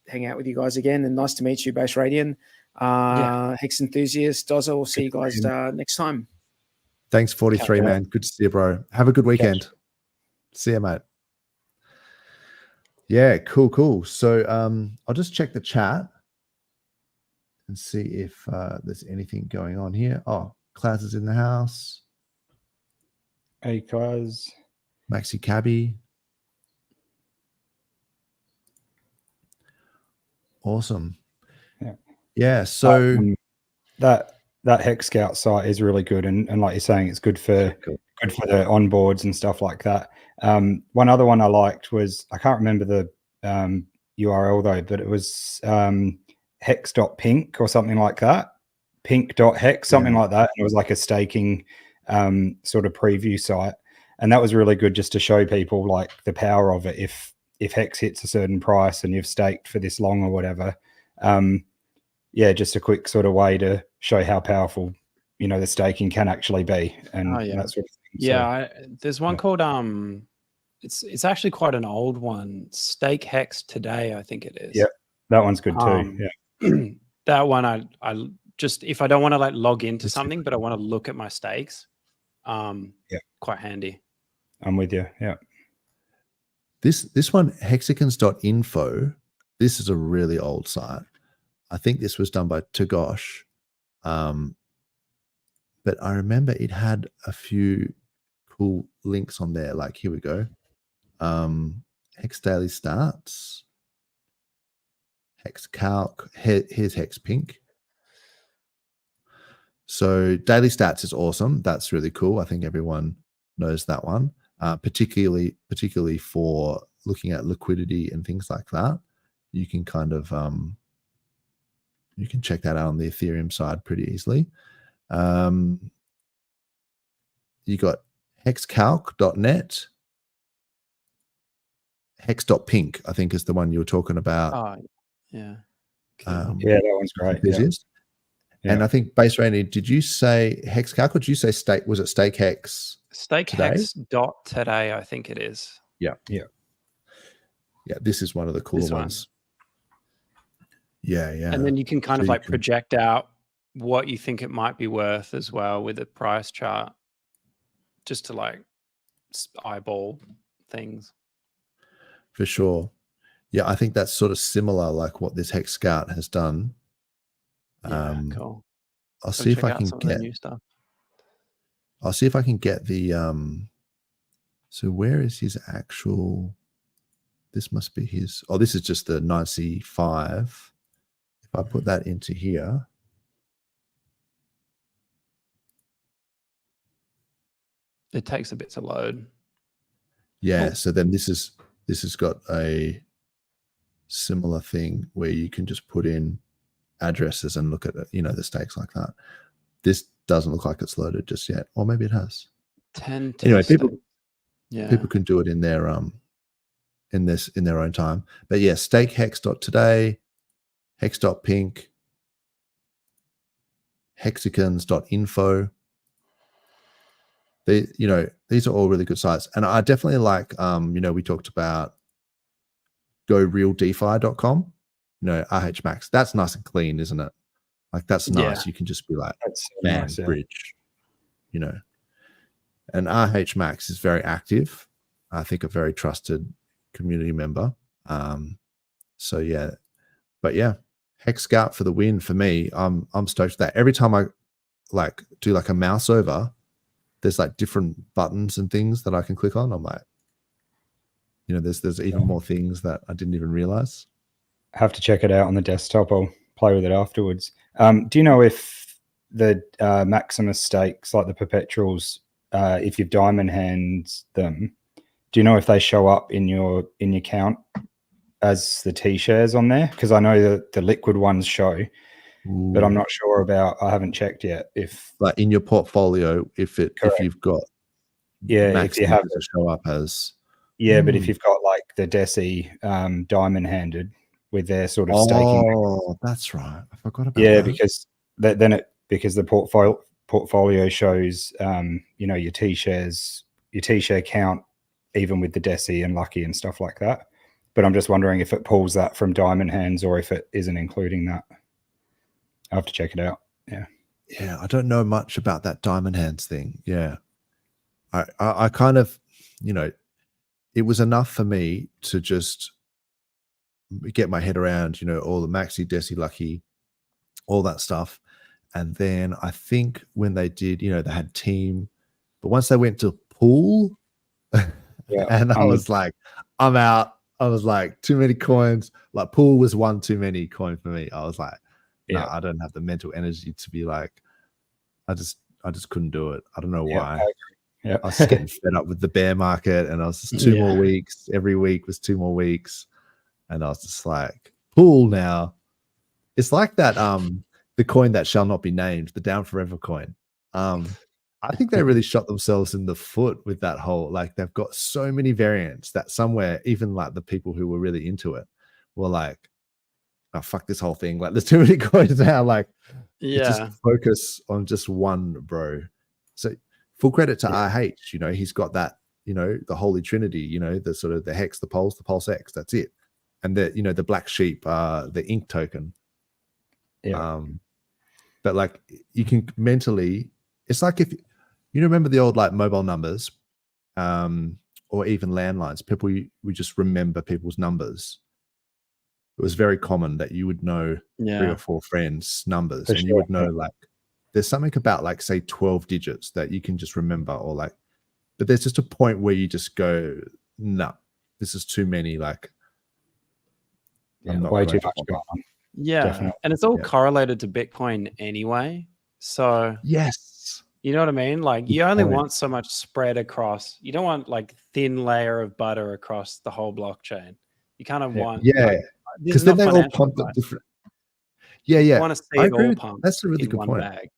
hang out with you guys again, and nice to meet you, Base Radian, Hex Enthusiast, Dozza. We'll see you guys next time. Thanks, 43, man. Good to see you, bro. Have a good weekend. See you, mate. Yeah, cool. So I'll just check the chat and see if there's anything going on here. Oh, Klaus is in the house. Hey, Klaus. Maxi Cabby. Awesome. Yeah. So that Hex Scout site is really good, and like you're saying, it's good for the onboards and stuff like that. One other one I liked was, I can't remember the URL though, but it was hex.pink or something like that. Pink.hex, something like that. It was like a staking sort of preview site. And that was really good just to show people like the power of it. If Hex hits a certain price and you've staked for this long or whatever, just a quick sort of way to show how powerful, the staking can actually be, and that sort of thing. Yeah, there's one called it's actually quite an old one. Stake Hex Today, I think it is. Yeah, that one's good too. That one I just, if I don't want to like log into something, but I want to look at my stakes, quite handy. I'm with you. Yeah. This one, hexagons.info, this is a really old site. I think this was done by Tagosh. But I remember it had a few cool links on there. Like, here we go. Hex Daily Starts, Hex Calc, here's Hex Pink. So Daily Stats is awesome. That's really cool. I think everyone knows that one, particularly for looking at liquidity and things like that. You can kind of you can check that out on the Ethereum side pretty easily. You got hexcalc.net, hex.pink, I think is the one you were talking about. Oh, yeah. Yeah, that one's great. Yeah. And I think base rating, did you say hexcalc or did you say stake? Was it stake hex? Stake hex dot today, I think it is. Yeah. Yeah. Yeah. This is one of the cooler ones. Yeah. Yeah. And then you can kind of like project out what you think it might be worth as well with a price chart, just to like eyeball things. For sure. Yeah. I think that's sort of similar, like what this Hex Scout has done. Yeah, cool. I'll see if I can get new stuff. I'll see if I can get the so where is his actual, this must be his, oh, this is just the 95. If I put that into here, it takes a bit to load. Yeah, so then this has got a similar thing where you can just put in addresses and look at it, you know, the stakes like that. This doesn't look like it's loaded just yet, or maybe it has. 10 anyway, people can do it in their in their own time. But yeah, stakehex.today, hex.pink, hexicons.info. These are all really good sites. And I definitely like we talked about gorealdefi.com, RHMax. That's nice and clean, isn't it? Like, that's nice. Yeah. You can just be like, that's nice, bridge, And RHMax is very active. I think a very trusted community member. So yeah, but yeah, Hex Scout for the win for me. I'm stoked with that. Every time I like do like a mouse over, there's like different buttons and things that I can click on. I'm like, there's even more things that I didn't even realize. I have to check it out on the desktop. I'll play with it afterwards. Do you know if the Maximus stakes, like the perpetuals, if you've diamond hands them, do you know if they show up in your count as the T shares on there? Because I know that the liquid ones show, but I'm not sure about. I haven't checked yet if like in your portfolio, if you've got if you have to show up as but if you've got like the Deci diamond handed with their sort of staking. Oh, that's right. I forgot about that. Because because the portfolio shows your T shares, your T share count, even with the Deci and Lucky and stuff like that. But I'm just wondering if it pulls that from diamond hands or if it isn't including that. I'll have to check it out. Yeah. Yeah, I don't know much about that diamond hands thing. Yeah. I kind of, it was enough for me to just get my head around, all the Maxi, Deci, Lucky, all that stuff. And then I think when they did, they had team, but once they went to pool, and I was like, I'm out. I was like, too many coins. Like, pool was one too many coin for me. I was like, no, I don't have the mental energy to be like, I just couldn't do it. I don't know why. I was getting fed up with the bear market, and I was just 2 more weeks. Every week was 2 more weeks. And I was just like, pool now. It's like that, the coin that shall not be named, the Down Forever coin. I think they really shot themselves in the foot with that whole, like, they've got so many variants that somewhere, even like the people who were really into it were like, oh, fuck this whole thing. Like, there's too many coins now. Like, just focus on just one, bro. So full credit to RH, he's got that, the Holy Trinity, the sort of the Hex, the Pulse, the PulseX, that's it. And the, the black sheep, the ink token. But like, you can mentally, it's like if you remember the old like mobile numbers, or even landlines, we just remember people's numbers. it was very common that you would know 3 or 4 friends' numbers, and you would know like there's something about like say 12 digits that you can just remember, or like, but there's just a point where you just go, no, this is too many. Like, I'm not way too much going on. Yeah, definitely. And it's all correlated to Bitcoin anyway. So yes, you know what I mean? Like you only want so much spread across. You don't want like thin layer of butter across the whole blockchain. You kind of want because then they all pump at different. You want to see it all pumped. That's a really good point. Bag.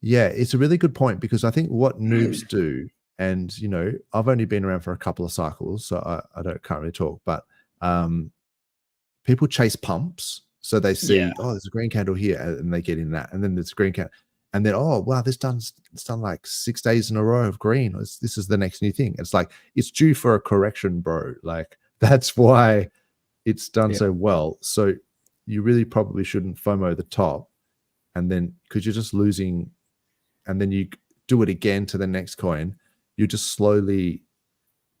Yeah, it's a really good point, because I think what noobs do, and you know, I've only been around for a couple of cycles, so I can't really talk, but people chase pumps. So they see, oh, there's a green candle here, and they get in that, and then there's a green candle, and then, oh wow, it's done like 6 days in a row of green. This is the next new thing. It's like it's due for a correction, bro. Like that's why it's done so well. So you really probably shouldn't FOMO the top, and then because you're just losing, and then you do it again to the next coin, you're just slowly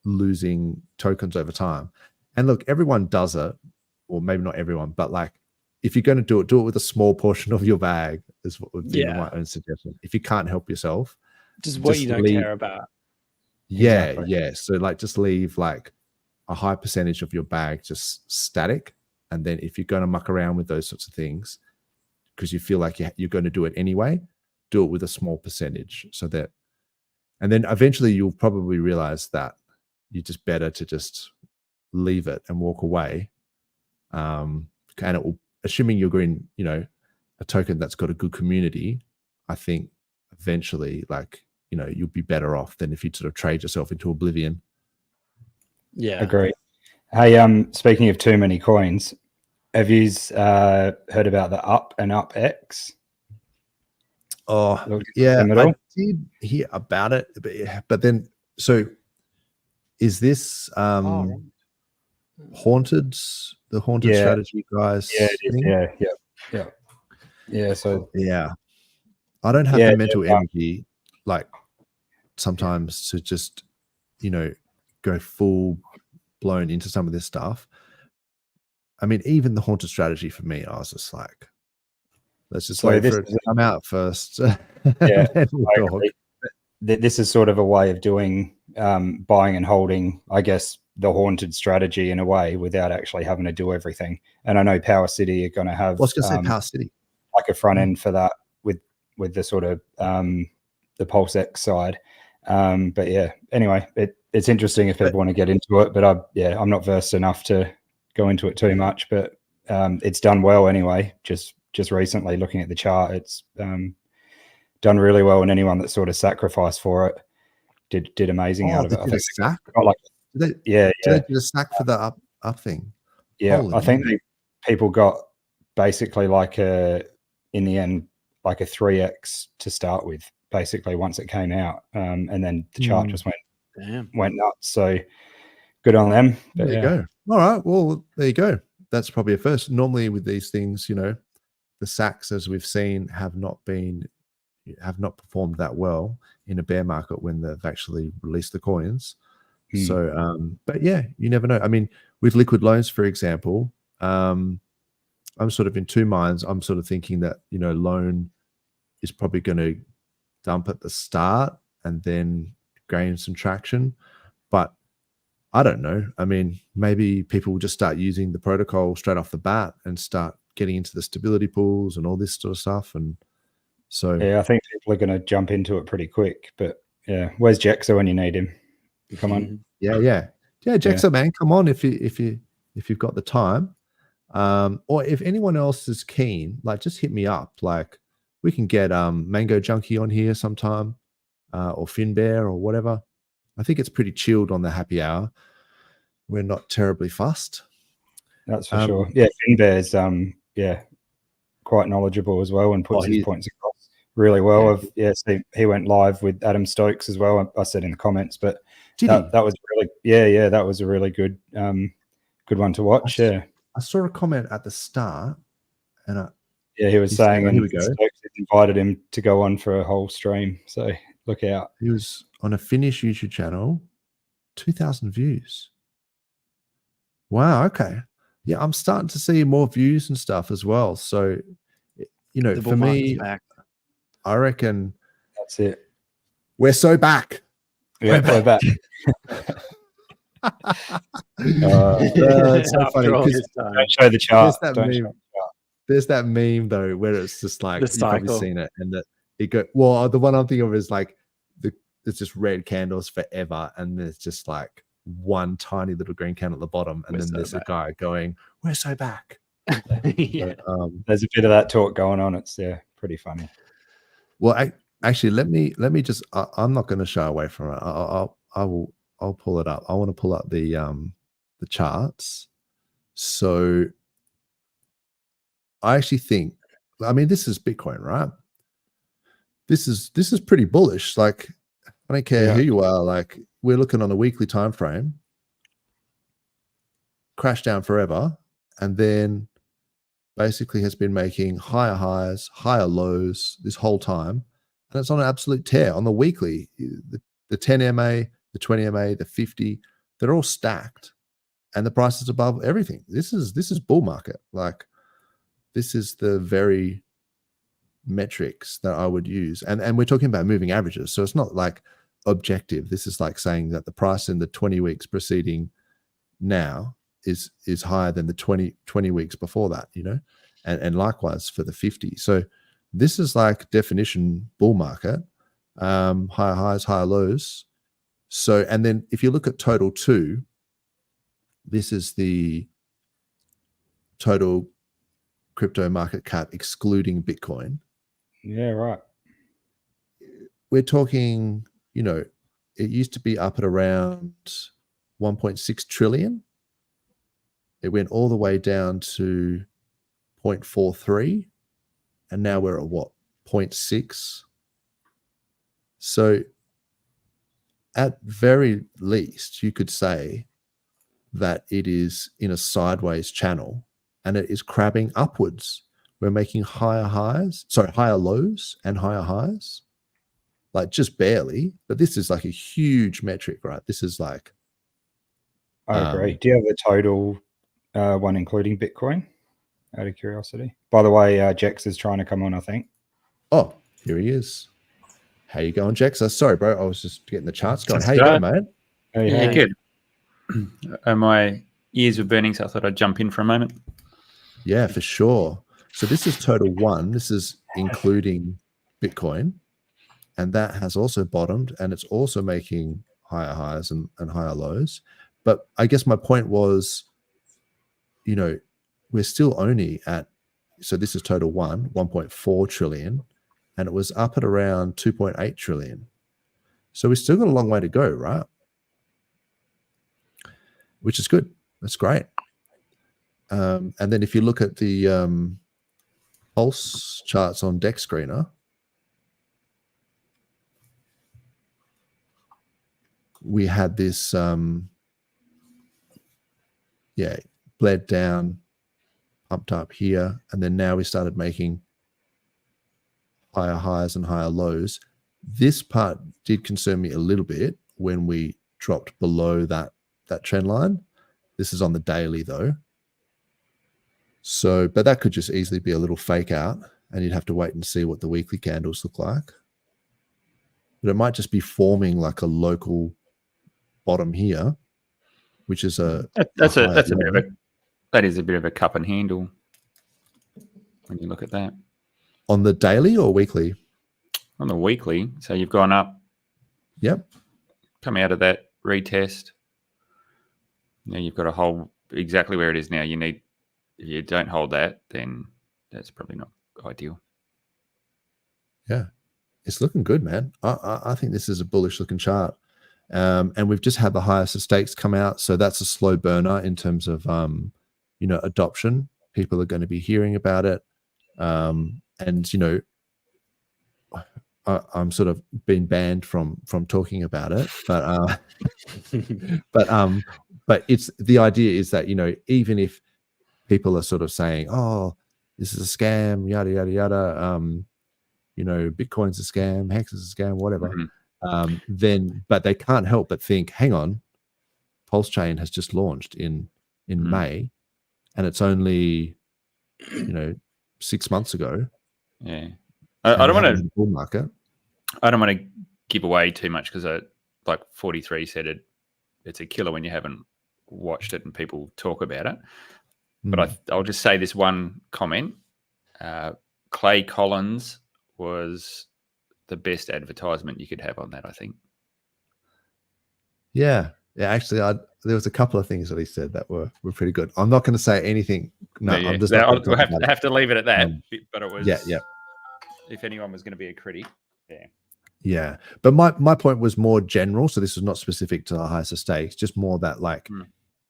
losing tokens over time. And look, everyone does it, or maybe not everyone, but like if you're going to do it with a small portion of your bag, is what would be my own suggestion. If you can't help yourself, just what you don't care about. Yeah. So like just leave like a high percentage of your bag just static. And then if you're going to muck around with those sorts of things, because you feel like you're going to do it anyway, do it with a small percentage, so that, and then eventually you'll probably realize that you're just better to just leave it and walk away. And it will, assuming you're in, you know, a token that's got a good community, I think eventually, like, you know, you'll be better off than if you sort of trade yourself into oblivion. Yeah, agree. Hey, speaking of too many coins, have you heard about the Up and UpX? Oh, yeah, I did hear about it, but then, so is this haunted, the haunted strategy guys? Yeah. So I don't have the mental energy, like sometimes, to just, you know, go full blown into some of this stuff. I mean, even the haunted strategy for me, I was just like, let's just wait for it to come out first. This is sort of a way of doing buying and holding, I guess, the haunted strategy in a way without actually having to do everything. And I know Power City are going to have Power City, like a front end for that with the sort of the PulseX side. But yeah, anyway, it's interesting if people want to get into it, but I'm not versed enough to go into it too much, but it's done well anyway. Just recently looking at the chart, it's done really well, and anyone that sort of sacrificed for it did amazing out of it. I think sack? Did they do a sack for the up thing? Yeah, I think people got basically like in the end, like a 3x to start with, basically once it came out, and then the chart just went nuts. So good on them. There you go. All right, well, there you go. That's probably a first. Normally with these things, you know, the sacks, as we've seen, have not performed that well in a bear market when they've actually released the coins. So, but yeah, you never know. I mean, with liquid loans, for example, I'm sort of in two minds. I'm sort of thinking that, you know, loan is probably going to dump at the start and then gain some traction, but I don't know. I mean, maybe people will just start using the protocol straight off the bat and start getting into the stability pools and all this sort of stuff. And so, yeah, I think people are going to jump into it pretty quick. But yeah, where's Jexa when you need him? Come on. Yeah, Jexa, man, come on if you've got the time, or if anyone else is keen, like just hit me up. Like we can get Mango Junkie on here sometime, or Finbear or whatever. I think it's pretty chilled on the happy hour. We're not terribly fussed. That's for sure. Yeah, Finbear's quite knowledgeable as well and puts his points across really well. He went live with Adam Stokes as well. I said in the comments, but that was really that was a really good good one to watch. I saw a comment at the start, and he was saying, and Stokes invited him to go on for a whole stream. So look out. He was on a Finnish YouTube channel, 2,000 views. Wow. Okay. yeah, I'm starting to see more views and stuff as well. So, you know, for me, I reckon that's it. We're so back. Yeah, we're back. It's so funny because don't show the chart. There's that meme though where it's just like you've probably seen it, and that it go. Well, the one I'm thinking of is like it's just red candles forever, and there's just like one tiny little green candle at the bottom, and then there's a guy going, "We're so back." Yeah. But, there's a bit of that talk going on. It's pretty funny. Well, actually, let me just. I'm not going to shy away from it. I'll pull it up. I want to pull up the charts. So I actually think, I mean, this is Bitcoin, right? This is pretty bullish. Like, I don't care who you are. Like, we're looking on a weekly time frame. Crash down forever, and then basically has been making higher highs, higher lows this whole time, and it's on an absolute tear on the weekly. The 10 MA, the 20 MA, the 50, they're all stacked, and the price is above everything. This is bull market. Like, this is the very metrics that I would use, and we're talking about moving averages, so it's not like objective. This is like saying that the price in the 20 weeks preceding now is higher than the 20 weeks before that, you know, and likewise for the 50. So this is like definition bull market, higher highs, higher lows. So, and then if you look at total 2, this is the total crypto market cap excluding Bitcoin. Yeah, right. We're talking, you know, it used to be up at around 1.6 trillion. It went all the way down to 0.43, and now we're at what, 0.6. So at very least, you could say that it is in a sideways channel, and it is crabbing upwards. We're making higher lows and higher highs, like just barely. But this is like a huge metric, right? This is like, I agree. Do you have the total one including Bitcoin, out of curiosity? By the way, Jex is trying to come on, I think. Oh, here he is. How you going, Jex? Sorry, bro. I was just getting the charts going. How you going, mate? Yeah, good. My ears were burning, so I thought I'd jump in for a moment. Yeah, for sure. So this is total 1. This is including Bitcoin, and that has also bottomed, and it's also making higher highs and higher lows. But I guess my point was, you know, we're still only at, so this is total 1.4 trillion, and it was up at around 2.8 trillion. So we've still got a long way to go, right? Which is good. That's great. And then if you look at the pulse charts on Deck Screener, we had this, bled down, pumped up here, and then now we started making higher highs and higher lows. This part did concern me a little bit when we dropped below that trend line. This is on the daily though. So, but that could just easily be a little fake out, and you'd have to wait and see what the weekly candles look like. But it might just be forming like a local bottom here, which is that is a bit of a cup and handle when you look at that. On the daily or weekly? On the weekly. So you've gone up. Yep. Come out of that retest. Now you've got to hold exactly where it is now. You need, if you don't hold that, then that's probably not ideal. Yeah. It's looking good, man. I think this is a bullish looking chart. And we've just had the highest of stakes come out. So that's a slow burner in terms of, adoption. People are going to be hearing about it. And, you know, I'm sort of been banned from talking about it, but but it's, the idea is that, you know, even if people are sort of saying, oh, this is a scam, yada, yada, yada, you know, Bitcoin's a scam, Hex is a scam, whatever. Then, but they can't help but think, hang on, PulseChain has just launched in May, and it's only 6 months ago. Yeah, I don't want to bull market. I don't want to give away too much because like 43 said it's a killer when you haven't watched it and people talk about it. But I'll just say this one comment. Clay Collins was the best advertisement you could have on that, I think. Yeah. Actually, there was a couple of things that he said that were pretty good. I'm not going to say anything. No, yeah. I'm just. We'll have to leave it at that. But it was. Yeah. If anyone was going to be a critic, yeah. But my point was more general. So this is not specific to the highest of stakes. Just more that like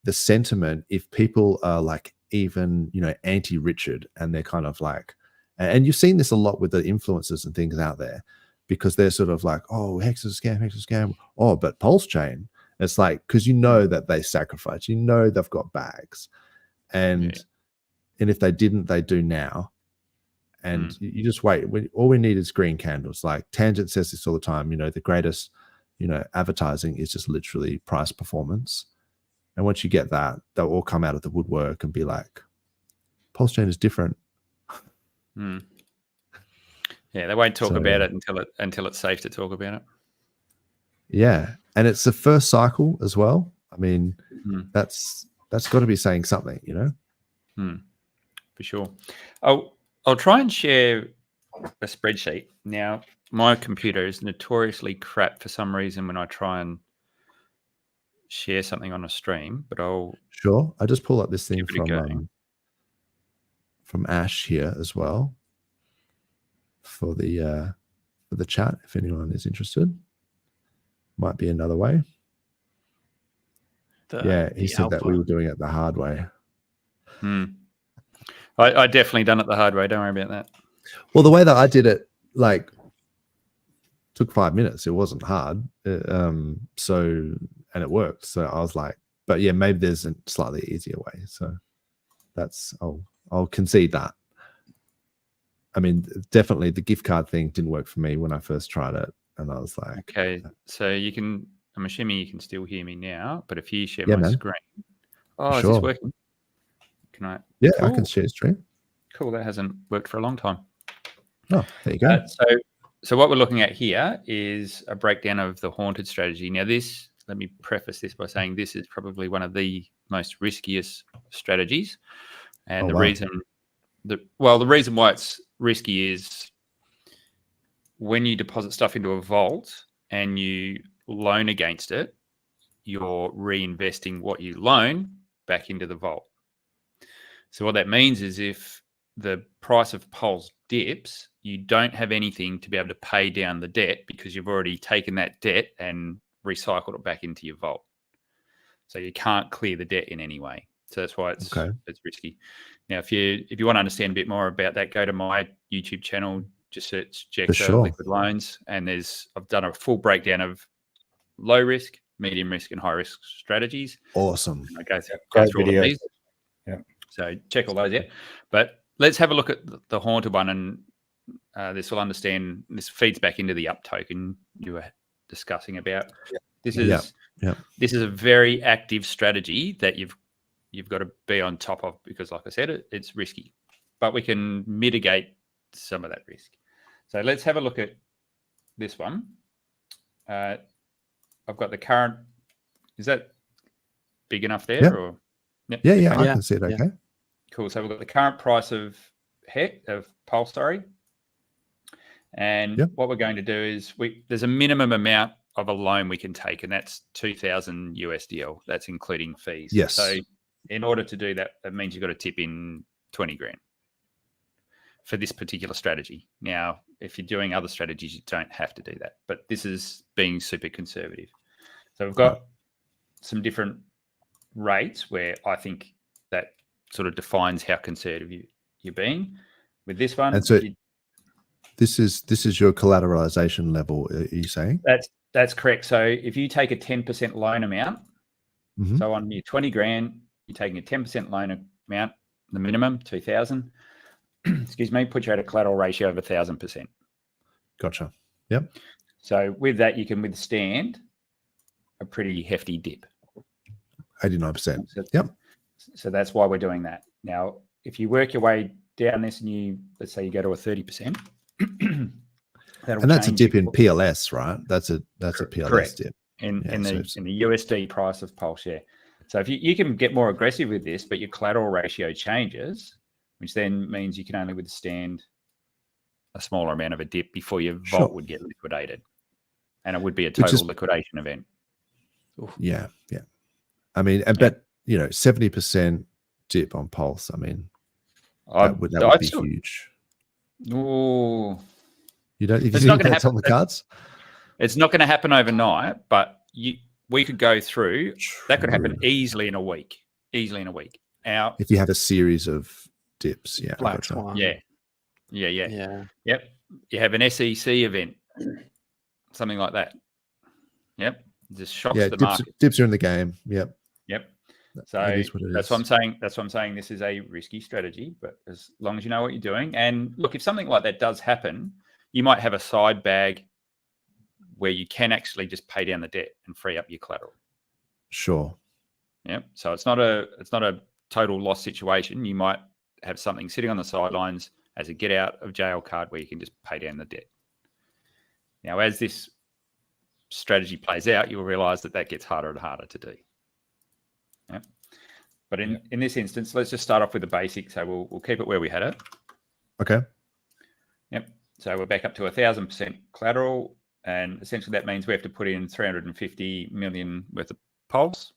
the sentiment. If people are like even anti-Richard and they're kind of like, and you've seen this a lot with the influencers and things out there, because they're sort of like, oh, Hex is a scam. Oh, but PulseChain. It's like, because that they sacrifice, they've got bags, and if they didn't, they do now, and you just wait. All we need is green candles. Like Tangent says this all the time. The greatest, advertising is just literally price performance, and once you get that, they'll all come out of the woodwork and be like, PulseChain is different. Yeah, they won't talk about it until it's safe to talk about it. Yeah, and it's the first cycle as well. I mean, that's got to be saying something, For sure. I'll try and share a spreadsheet. Now, my computer is notoriously crap for some reason when I try and share something on a stream, but I'll just pull up this thing from Ash here as well for the chat if anyone is interested. Might be another way. He said that we were doing it the hard way. I definitely done it the hard way. Don't worry about that. Well, the way that I did it, like, took 5 minutes. It wasn't hard. And it worked. So I was like, but yeah, maybe there's a slightly easier way. So I'll concede that. I mean, definitely the gift card thing didn't work for me when I first tried it. And I was like, okay, so I'm assuming you can still hear me now, but if you share my screen. Oh, is this working? Can I? Yeah, cool. I can share screen. Cool, that hasn't worked for a long time. Oh, there you go. So what we're looking at here is a breakdown of the haunted strategy. Now let me preface this by saying this is probably one of the most riskiest strategies. And the reason why it's risky is when you deposit stuff into a vault and you loan against it, you're reinvesting what you loan back into the vault. So what that means is if the price of Pulse dips, you don't have anything to be able to pay down the debt because you've already taken that debt and recycled it back into your vault. So you can't clear the debt in any way. So that's why it's risky. Now, if you want to understand a bit more about that, go to my YouTube channel. Just search JEXA liquid loans, and I've done a full breakdown of low risk, medium risk, and high risk strategies. Awesome. I go through all of these. Yeah. So check all those out. But let's have a look at the haunted one, and this feeds back into the up token you were discussing about. This is a very active strategy that you've got to be on top of because, like I said, it's risky, but we can mitigate some of that risk. So let's have a look at this one. I've got the current. Is that big enough there? Yep. Or I can see it. Okay. Yeah. Cool. So we've got the current price of Pulse, and what we're going to do is there's a minimum amount of a loan we can take, and that's 2,000 USDL. That's including fees. Yes. So in order to do that, that means you've got to tip in 20 grand for this particular strategy. Now, if you're doing other strategies, you don't have to do that, but this is being super conservative. So we've got some different rates where I think that sort of defines how conservative you're being with this one. And so this is your collateralization level, are you saying? That's correct. So if you take a 10% loan amount, so on your 20 grand, you're taking a 10% loan amount, the minimum 2,000. Excuse me, put you at a collateral ratio of 1,000%. Gotcha. Yep. So with that, you can withstand a pretty hefty dip. 89%. Yep. So that's why we're doing that. Now, if you work your way down this and let's say you go to a 30%, and that's a dip in PLS, right? That's a PLS correct. dip In the USD price of Pulse, yeah. So if you can get more aggressive with this, but your collateral ratio changes, which then means you can only withstand a smaller amount of a dip before your vault would get liquidated, and it would be a total liquidation event. Yeah. I mean, but 70% dip on Pulse. I mean, that would be huge. Oh, you don't think that's on the cards? It's not going to happen overnight, but we could go through. That could happen easily in a week. Now, if you have a series of dips, black swan. Yeah. Yep. You have an SEC event, something like that. Yep. Just shocks the market. Dips are in the game. Yep. So that's what I'm saying. That's what I'm saying. This is a risky strategy, but as long as you know what you're doing, and look, if something like that does happen, you might have a side bag where you can actually just pay down the debt and free up your collateral. Sure. Yeah. So it's not a total loss situation. You might have something sitting on the sidelines as a get out of jail card where you can just pay down the debt. Now, as this strategy plays out, you'll realize that gets harder and harder to do. Yeah. But in this instance, let's just start off with the basics. So we'll keep it where we had it. Okay. Yep. So we're back up to 1,000% collateral. And essentially that means we have to put in 350 million worth of Pulse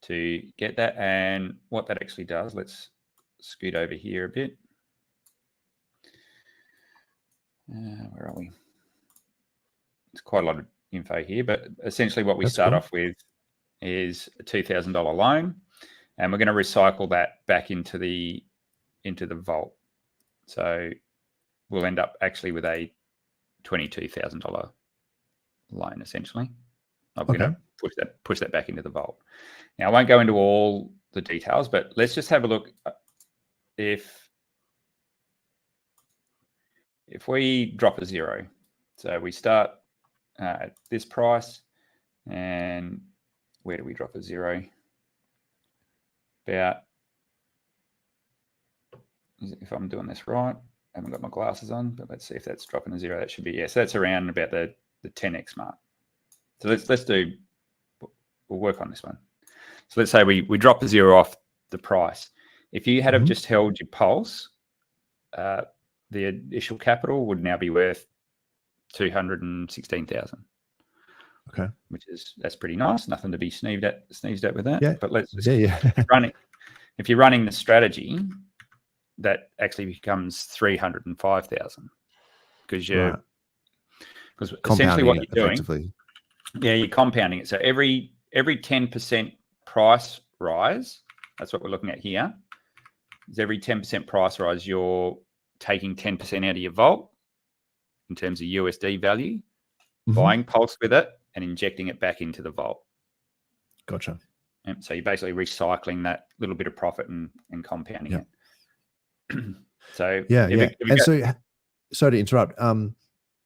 to get that. And what that actually does, let's scoot over here a bit. Where are we? It's quite a lot of info here, but essentially what we start off with is a $2,000 loan, and we're going to recycle that back into the vault. So we'll end up actually with a $22,000 loan, essentially. I'm going to push that back into the vault. Now, I won't go into all the details, but let's just have a look. If we drop a zero, so we start at this price, and where do we drop a zero? About, if I'm doing this right, I haven't got my glasses on, but let's see if that's dropping a zero. That should be, yes, that's around about the 10x mark. So we'll work on this one. So let's say we drop a zero off the price. If you had have just held your Pulse, the initial capital would now be worth 216,000. Okay, that's pretty nice. Nothing to be sneezed at with that. Yeah. But let's just if you're running the strategy, that actually becomes 305,000 because essentially what you're doing, you're compounding it. So every 10% price rise, that's what we're looking at here. Is every 10% price rise, you're taking 10% out of your vault in terms of USD value, buying Pulse with it, and injecting it back into the vault. Gotcha. And so you're basically recycling that little bit of profit and compounding it. So sorry to interrupt.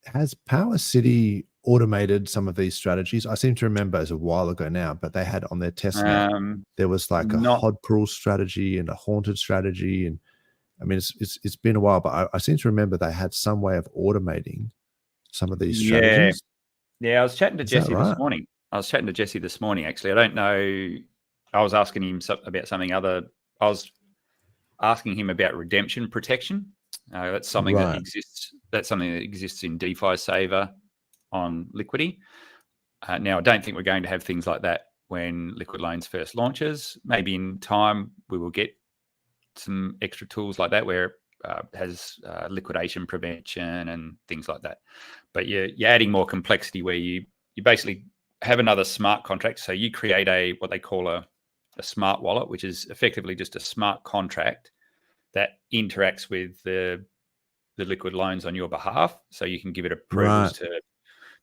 Has Power City automated some of these strategies? I seem to remember as a while ago now, but they had on their testnet there was like a Hodpool strategy and a haunted strategy, and I mean it's been a while, but I seem to remember they had some way of automating some of these strategies. Yeah, I was chatting to Jesse this morning. Actually, I don't know. I was asking him about something other. I was asking him about redemption protection. That's something that exists. That's something that exists in DeFi Saver on Liquidity. Now, I don't think we're going to have things like that when Liquid Loans first launches. Maybe in time we will get some extra tools like that where it has liquidation prevention and things like that. But you're adding more complexity where you basically have another smart contract. So you create what they call a smart wallet, which is effectively just a smart contract that interacts with the Liquid Loans on your behalf. So you can give it approvals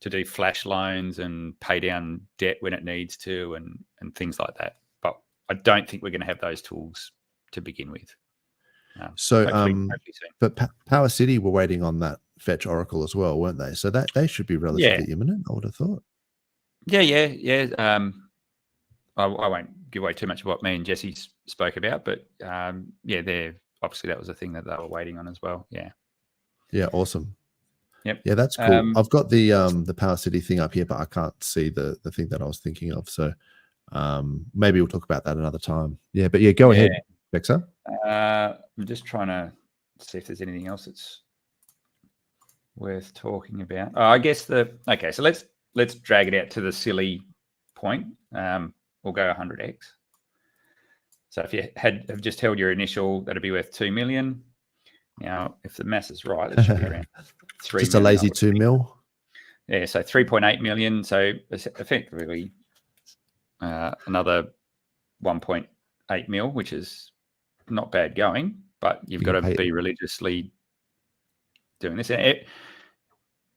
to do flash loans and pay down debt when it needs to and things like that. But I don't think we're going to have those tools to begin with. Hopefully but Power City were waiting on that fetch oracle as well, weren't they? So that they should be relatively imminent, I would have thought. Yeah. I won't give away too much of what me and Jesse's spoke about. But they're obviously that was a thing that they were waiting on as well. Yeah. Yeah. Awesome. Yep. Yeah, that's cool. I've got the Power City thing up here, but I can't see the thing that I was thinking of. So maybe we'll talk about that another time. Yeah, but go ahead, Dexter. I'm just trying to see if there's anything else that's worth talking about. I guess so let's drag it out to the silly point. We'll go 100x. So if you have just held your initial, that'd be worth 2 million. Now, if the mass is right, it should be around 3 just million, a lazy 2 mil. Yeah, so 3.8 million. So effectively another 1.8 mil, which is not bad going, but you've got to be religiously doing this.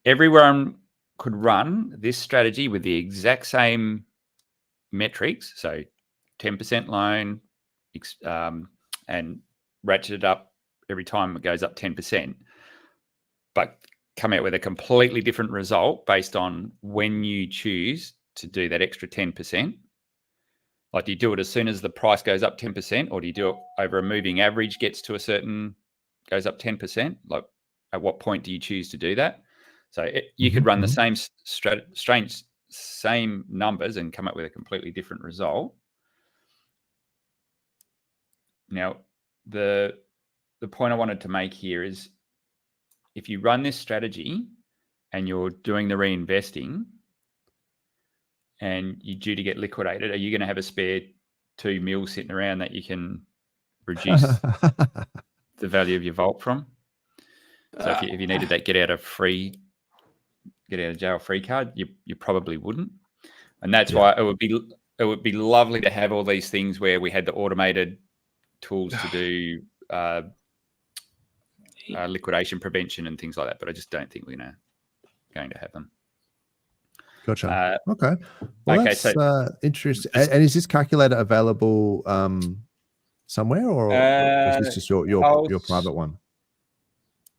Everyone could run this strategy with the exact same metrics. So 10% loan and ratchet it up every time it goes up 10%, but come out with a completely different result based on when you choose to do that extra 10%. Like, do you do it as soon as the price goes up 10%, or do you do it over a moving average goes up 10%? Like, at what point do you choose to do that? So you could run the same numbers and come up with a completely different result. Now, the point I wanted to make here is, if you run this strategy and you're doing the reinvesting and you're due to get liquidated, are you going to have a spare 2 mil sitting around that you can reduce the value of your vault from? So if you needed that get out of jail free card, you probably wouldn't. And that's why it would be lovely to have all these things where we had the automated tools to do liquidation prevention and things like that, but I just don't think we're going to have them. Gotcha. Okay. Well, that's interesting. And is this calculator available somewhere, or is this just your private one?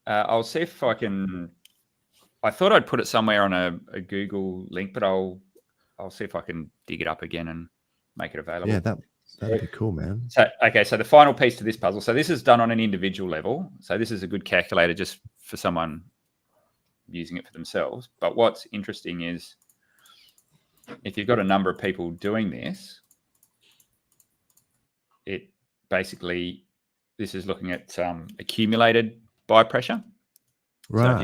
I'll see if I can. I thought I'd put it somewhere on a Google link, but I'll see if I can dig it up again and make it available. Yeah, that'd be cool, man. So the final piece to this puzzle. So this is done on an individual level. So this is a good calculator just for someone using it for themselves. But what's interesting is, if you've got a number of people doing this, it basically, this is looking at accumulated buy pressure. Right. So if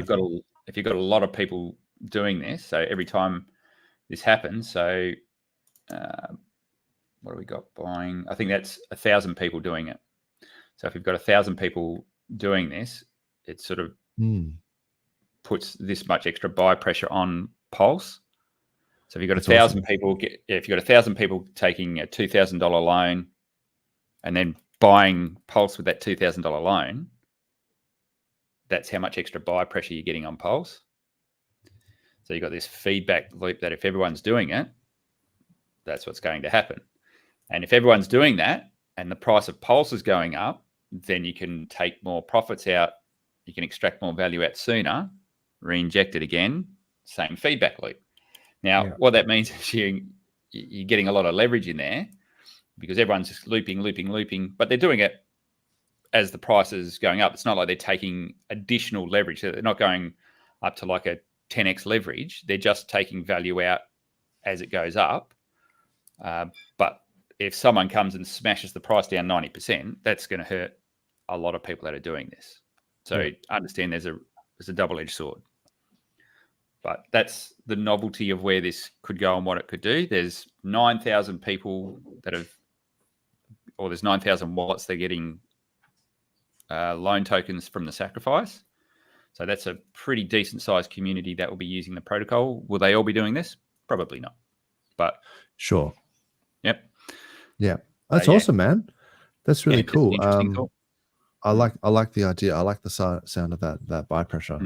you've got a lot of people doing this, so every time this happens, so what do we got buying? I think that's 1,000 people doing it. So if you've got 1,000 people doing this, it sort of puts this much extra buy pressure on Pulse. So if you've got 1,000 people, if you've got 1,000 people taking a $2,000 loan and then buying Pulse with that $2,000 loan, that's how much extra buy pressure you're getting on Pulse. So you've got this feedback loop that if everyone's doing it, that's what's going to happen. And if everyone's doing that and the price of Pulse is going up, then you can take more profits out, you can extract more value out sooner, re-inject it again, same feedback loop. Now, what that means is you're getting a lot of leverage in there because everyone's just looping, but they're doing it as the price is going up. It's not like they're taking additional leverage. They're not going up to like a 10x leverage. They're just taking value out as it goes up. But if someone comes and smashes the price down 90%, that's going to hurt a lot of people that are doing this. So understand there's a double-edged sword. But that's the novelty of where this could go and what it could do. There's 9,000 people there's 9,000 wallets they're getting loan tokens from the sacrifice. So that's a pretty decent sized community that will be using the protocol. Will they all be doing this? Probably not. But sure. Yep. Yeah. That's awesome, man. That's really cool. Cool. I like the idea. I like the sound of that buy pressure.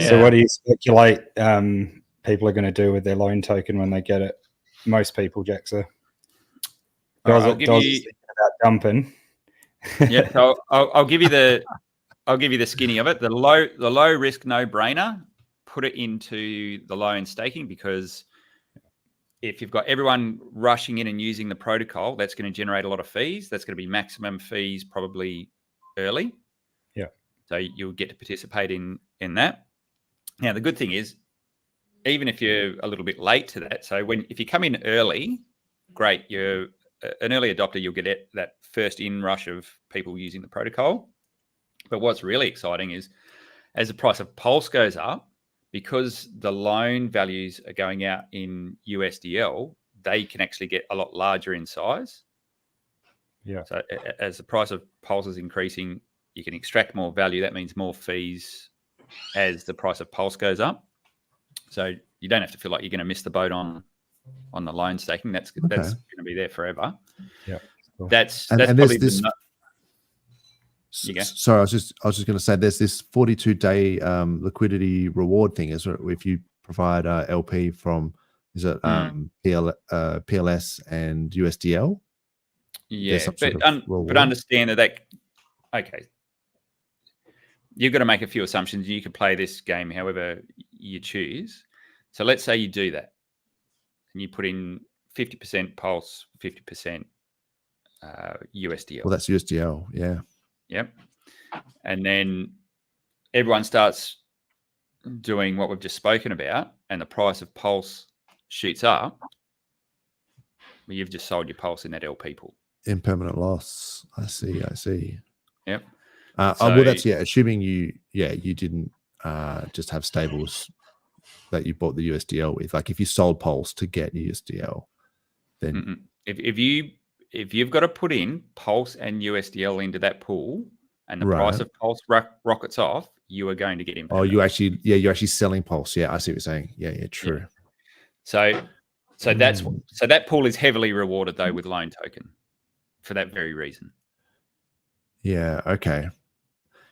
So what do you speculate people are going to do with their loan token when they get it? Most people, Jaxa. Does thinking about dumping? Yeah, so I'll give you the skinny of it. The low risk no brainer. Put it into the loan staking because if you've got everyone rushing in and using the protocol, that's going to generate a lot of fees. That's going to be maximum fees probably early. Yeah. So you'll get to participate in that. Now, the good thing is, even if you're a little bit late to that, so if you come in early, great, you're an early adopter, you'll get that first inrush of people using the protocol. But what's really exciting is as the price of Pulse goes up, because the loan values are going out in USDL, they can actually get a lot larger in size. Yeah. So as the price of Pulse is increasing, you can extract more value. That means more fees as the price of Pulse goes up. So you don't have to feel like you're going to miss the boat on the loan staking. That's going to be there forever. Yeah. Cool. That's and probably this. Sorry, I was just going to say there's this 42-day liquidity reward thing. Is if you provide LP from PLS and USDL. Yeah, but understand that okay. You've got to make a few assumptions. You can play this game however you choose. So let's say you do that, and you put in 50% Pulse, 50% USDL. Well, that's USDL, yeah. Yep. And then everyone starts doing what we've just spoken about, and the price of Pulse shoots up. Well, you've just sold your Pulse in that LP pool. Impermanent loss. I see. Yep. Well, that's assuming you didn't just have stables that you bought the USDL with. Like if you sold Pulse to get USDL, then if you've got to put in Pulse and USDL into that pool, and the price of Pulse rockets off, you are going to get impermanent. Oh, you're actually selling Pulse. Yeah, I see what you're saying. Yeah, true. Yeah. So that pool is heavily rewarded though with loan token for that very reason. Yeah. Okay.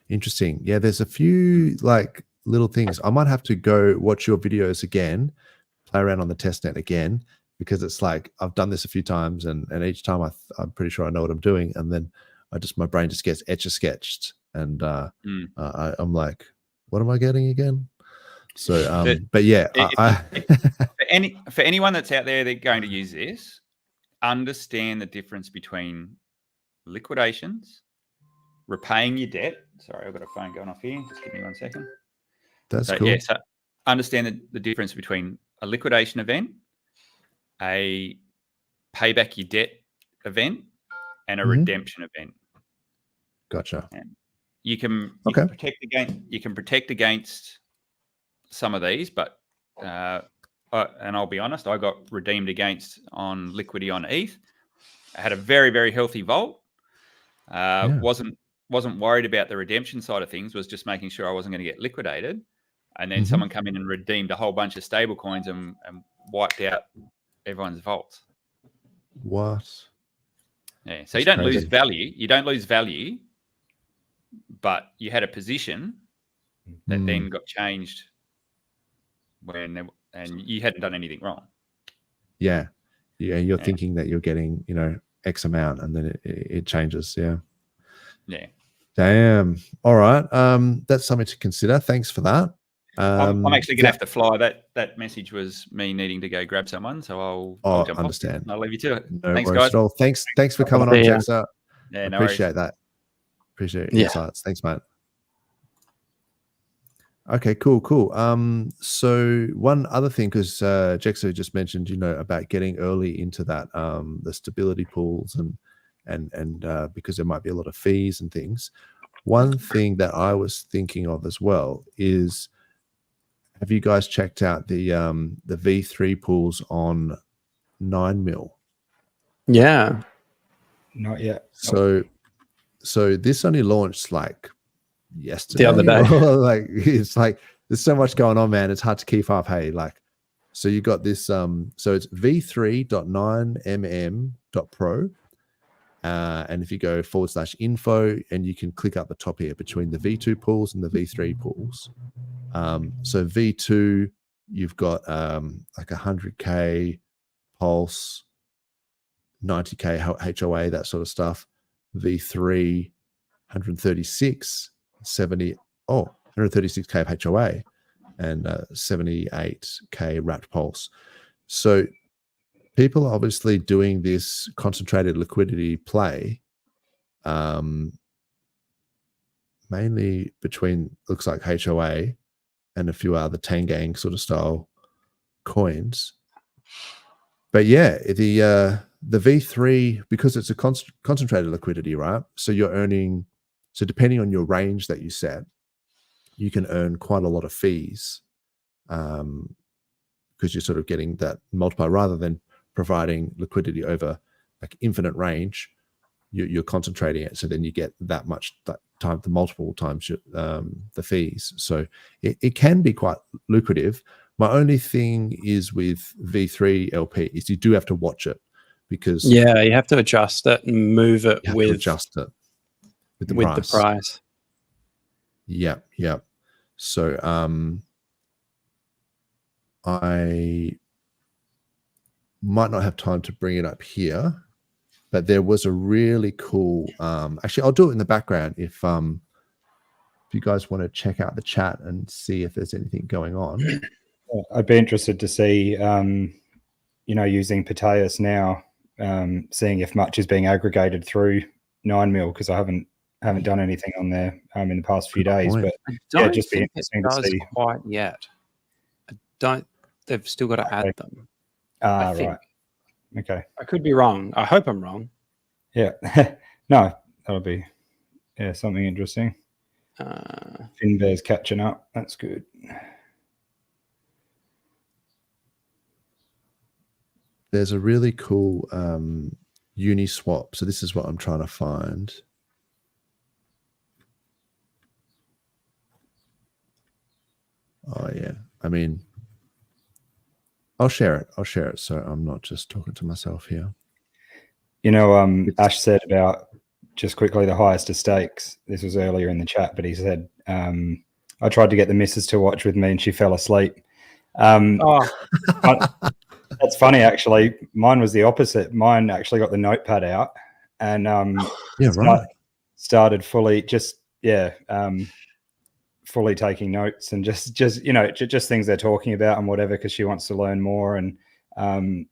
Interesting. Yeah, there's a few like little things. I might have to go watch your videos again, play around on the testnet again, because it's like I've done this a few times, and each time I'm pretty sure I know what I'm doing, and then my brain just gets etch-a-sketched, and I'm like, what am I getting again? So, but yeah, for anyone that's out there that's going to use this, understand the difference between liquidations, repaying your debt. Sorry, I've got a phone going off here. Just give me 1 second. That's cool. Yeah, so understand the difference between a liquidation event, a payback your debt event, and a redemption event. Gotcha. And you can protect against some of these, but and I'll be honest, I got redeemed against on liquidity on ETH. I had a very, very healthy vault. Wasn't worried about the redemption side of things, was just making sure I wasn't going to get liquidated. And then someone come in and redeemed a whole bunch of stable coins and wiped out everyone's vaults. What? Yeah. So you don't lose value. You don't lose value, but you had a position that then got changed and you hadn't done anything wrong. Yeah. You're thinking that you're getting, X amount, and then it changes. Yeah. Yeah. Damn. All right. That's something to consider. Thanks for that. I'm actually going to have to fly. That message was me needing to go grab someone, so I'll jump understand. I'll leave you to it. No Thanks, worries guys. at all. Thanks for coming on, Jaxa. Yeah, no appreciate worries. that. Appreciate your insights. Thanks, mate. Okay, cool. So one other thing, because Jaxa just mentioned, about getting early into that, the stability pools and because there might be a lot of fees and things. One thing that I was thinking of as well is, have you guys checked out the V3 pools on 9 mil? Yeah. Not yet. So this only launched like yesterday. The other day. It's like there's so much going on, man. It's hard to keep up. Hey, so you got this. So it's v3.9mm.pro. And if you go /info, and you can click up the top here between the V2 pools and the V3 pools. So V2, you've got like 100K Pulse, 90K HOA, that sort of stuff. V3, 136, 70, 136K of HOA, and 78K wrapped Pulse. So people are obviously doing this concentrated liquidity play, mainly between, looks like HOA and a few other Tangang sort of style coins. But yeah, the V3, because it's a concentrated liquidity, right? So you're earning, so depending on your range that you set, you can earn quite a lot of fees, because you're sort of getting that multiplier rather than providing liquidity over like infinite range. You're concentrating it, so then you get that much time, the multiple times the fees. So it can be quite lucrative. My only thing is with V3 LP is you do have to watch it, because you have to adjust it and move it with adjust it with the price. Yeah. So I might not have time to bring it up here, but there was a really cool, actually I'll do it in the background if you guys want to check out the chat and see if there's anything going on. I'd be interested to see, using Proteus now, seeing if much is being aggregated through 9 mil, because I haven't done anything on there in the past few days. But just be interesting to see. Quite yet. They've still got to add them. I think. Right. Okay. I could be wrong. I hope I'm wrong. Yeah. No, that'll be something interesting. Finbear's catching up. That's good. There's a really cool Uniswap. So this is what I'm trying to find. Oh yeah. I mean, I'll share it. So I'm not just talking to myself here. Ash said about, just quickly, the highest of stakes. This was earlier in the chat, but he said, I tried to get the missus to watch with me and she fell asleep. That's funny, actually. Mine was the opposite. Mine actually got the notepad out and started fully fully taking notes and just things they're talking about and whatever, because she wants to learn more. And we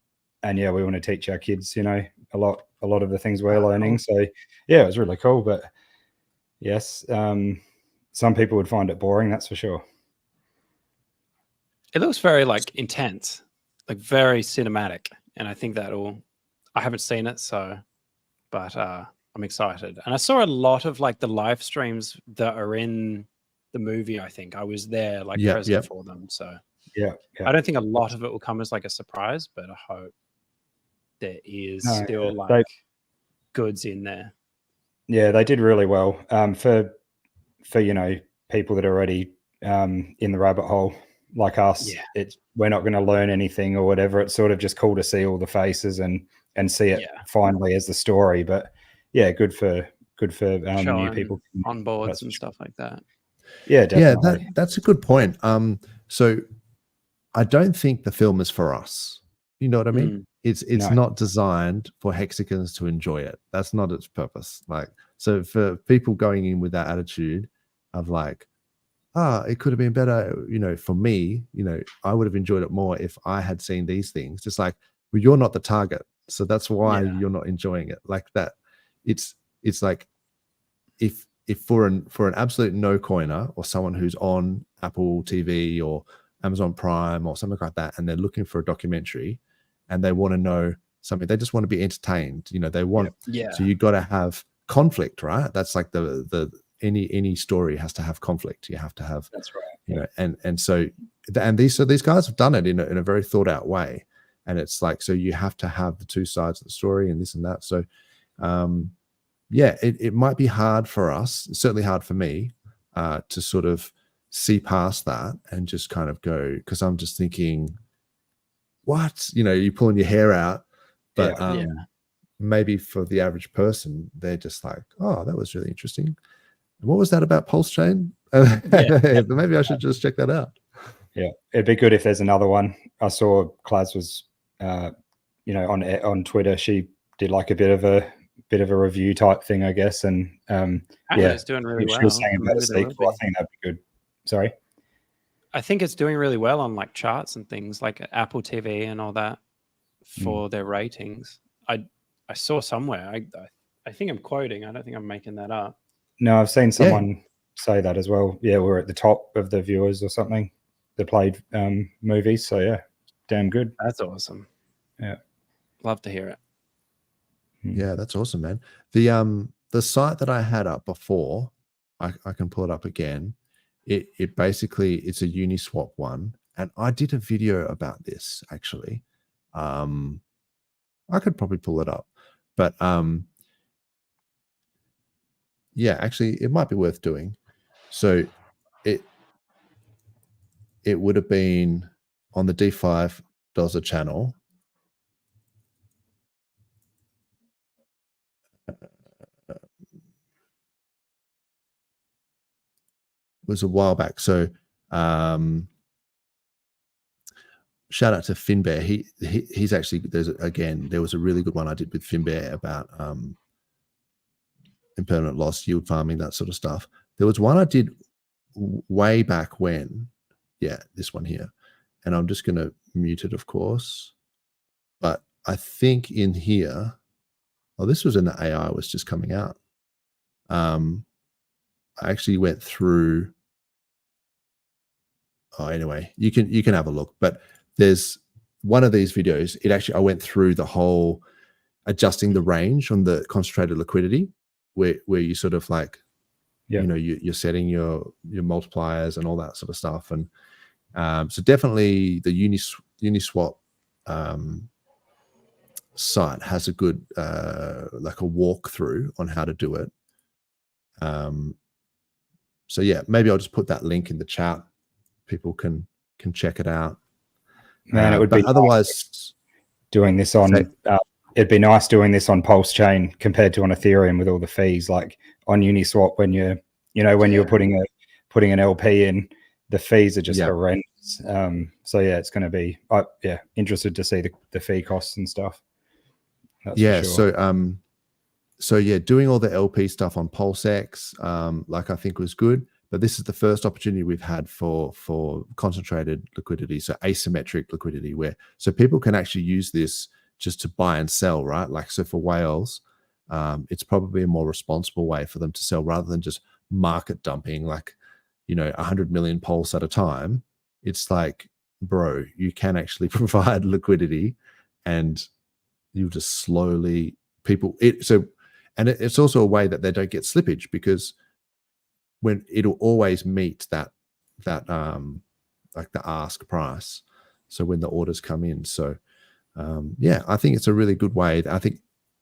want to teach our kids, a lot of the things we're learning. So it was really cool. But yes, some people would find it boring, that's for sure. It looks very intense, very cinematic. And I think I haven't seen it, but I'm excited. And I saw a lot of the live streams that are in the movie. I think I was there present for them. So I don't think a lot of it will come as a surprise, but I hope there is still goods in there. Yeah, they did really well. For people that are already in the rabbit hole like us, we're not going to learn anything or whatever. It's sort of just cool to see all the faces and see it finally as the story. But good for new people on boards and stuff like that. Yeah, definitely. Yeah, that's a good point. So I don't think the film is for us. You know what I mean? It's not designed for hexagons to enjoy it. That's not its purpose. So for people going in with that attitude of it could have been better, for me, I would have enjoyed it more if I had seen these things. Just well, you're not the target, so that's why you're not enjoying it like that. It's like if for an absolute no coiner or someone who's on Apple TV or Amazon Prime or something like that, and they're looking for a documentary and they want to know something, they just want to be entertained. They want. So you got to have conflict, right? That's the any story has to have conflict. You have to have. That's right. And these guys have done it in a very thought out way, and it's so you have to have the two sides of the story and this and that. So it might be hard for us. It's certainly hard for me to sort of see past that and just kind of go, because I'm just thinking, what? You're pulling your hair out. But maybe for the average person, they're just oh, that was really interesting. What was that about PulseChain? Maybe I should just check that out. Yeah, it'd be good if there's another one. I saw Claz was, on Twitter. She did a bit of a review type thing, I guess. And it's doing really well. She was saying about a sequel. I think that'd be good. Sorry. I think it's doing really well on charts and things like Apple TV and all that for their ratings. I saw somewhere. I think I'm quoting. I don't think I'm making that up. No, I've seen someone say that as well. Yeah, we're at the top of the viewers or something that played movies. So yeah, damn good. That's awesome. Yeah, love to hear it. Yeah, that's awesome, man. The site that I had up before, I can pull it up again. It basically, it's a Uniswap one, and I did a video about this actually. I could probably pull it up, but yeah, actually, it might be worth doing. So it would have been on the D5 Dozer channel. It was a while back. So shout out to Finbear. He's actually, there was a really good one I did with Finbear about impermanent loss, yield farming, that sort of stuff. There was one I did way back when, this one here, and I'm just going to mute it, of course. But I think in here, this was in the AI was just coming out. I actually went through. Anyway, you can have a look. But there's one of these videos. I went through the whole adjusting the range on the concentrated liquidity, where you sort of like, you're setting your multipliers and all that sort of stuff. And so definitely the Uniswap site has a good like a walkthrough on how to do it. So yeah, maybe I'll just put that link in the chat. People can check it out. Man, it would be otherwise nice doing this on. It'd be nice doing this on PulseChain compared to on Ethereum with all the fees. Like on Uniswap, when you're putting an LP in, the fees are just horrendous. So yeah, it's going to be interested to see the fee costs and stuff. That's for sure. So yeah, doing all the LP stuff on PulseX, like I think was good. But this is the first opportunity we've had for concentrated liquidity, so asymmetric liquidity, so people can actually use this just to buy and sell, right? Like, so for whales, it's probably a more responsible way for them to sell rather than just market dumping, like, 100 million pulse at a time. It's like, bro, you can actually provide liquidity, and you just slowly and it's also a way that they don't get slippage, because when it'll always meet that like the ask price. So when the orders come in, I think it's a really good way. I think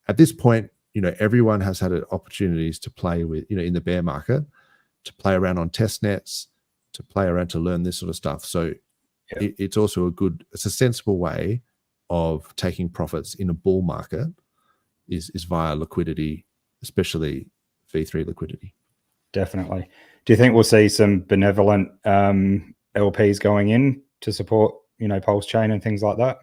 at this point, everyone has had opportunities to play with, in the bear market, to play around on test nets, to play around to learn this sort of stuff. So it's also it's a sensible way of taking profits in a bull market is via liquidity, especially V3 liquidity. Definitely. Do you think we'll see some benevolent LPs going in to support, PulseChain and things like that?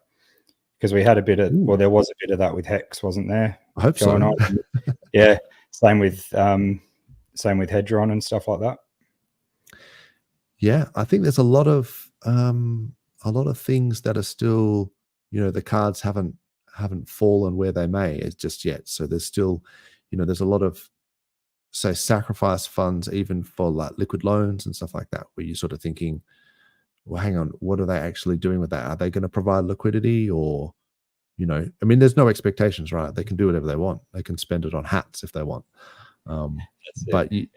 Because we had a bit of, there was a bit of that with Hex, wasn't there? I hope so. Yeah. Same with Hedron and stuff like that. Yeah, I think there's a lot of things that are still, the cards haven't fallen where they may as just yet. So there's still, there's a lot of, say, sacrifice funds even for like liquid loans and stuff like that, where you're sort of thinking, well, hang on, what are they actually doing with that? Are they going to provide liquidity, or, there's no expectations, right? They can do whatever they want. They can spend it on hats if they want. But you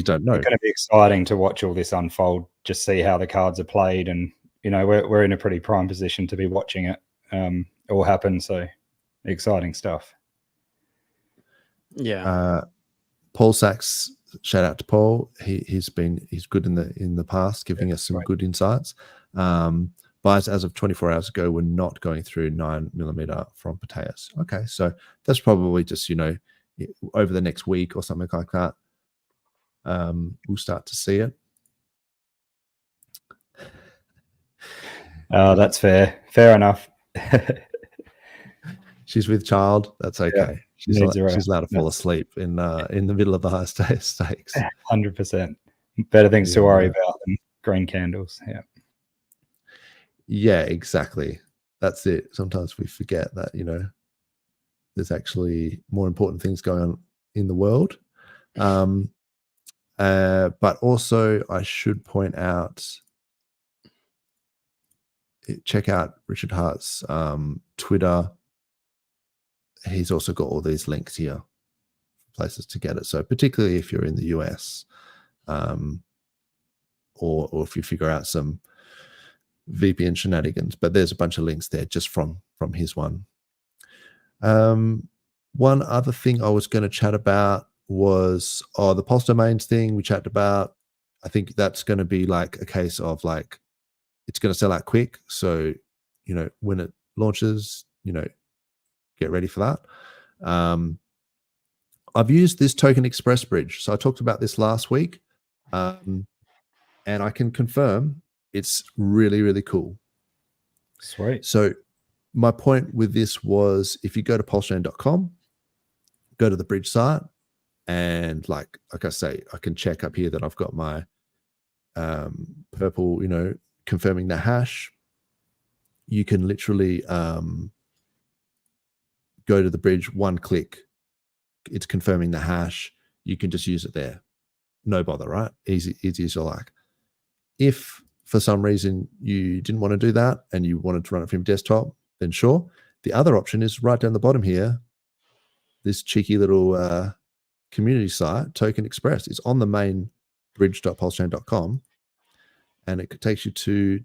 don't know. It's going to be exciting to watch all this unfold, just see how the cards are played. And, we're in a pretty prime position to be watching it all happen. So exciting stuff. Yeah. PulseX, shout out to Paul. He's good in the past, giving us some good insights. Buys as of 24 hours ago were not going through 9mm from Pateus. Okay, so that's probably just over the next week or something like that. We'll start to see it. Oh, that's fair. Fair enough. She's with child. That's okay. Yeah, she's allowed to fall asleep in the middle of the high stakes. 100%. Better things to worry about than green candles. Yeah. Yeah, exactly. that's it. Sometimes we forget that, there's actually more important things going on in the world. But also I should point out, check out Richard Hart's Twitter. He's also got all these links here, places to get it. So particularly if you're in the US, or if you figure out some VPN shenanigans, but there's a bunch of links there just from his one. One other thing I was going to chat about was the Pulse domains thing we chatted about. I think that's going to be like a case of like, it's going to sell out quick. So, when it launches, get ready for that. I've used this Token Express bridge. So I talked about this last week, and I can confirm it's really, really cool. Sweet. So my point with this was, if you go to PulseChain.com, go to the bridge site, and like I say, I can check up here that I've got my purple, confirming the hash. You can literally go to the bridge, one click, it's confirming the hash. You can just use it there. No bother, right? Easy as you like. If for some reason you didn't want to do that and you wanted to run it from desktop, then sure. The other option is right down the bottom here, this cheeky little community site, Token Express. It's on the main bridge.pulsechain.com, and it takes you to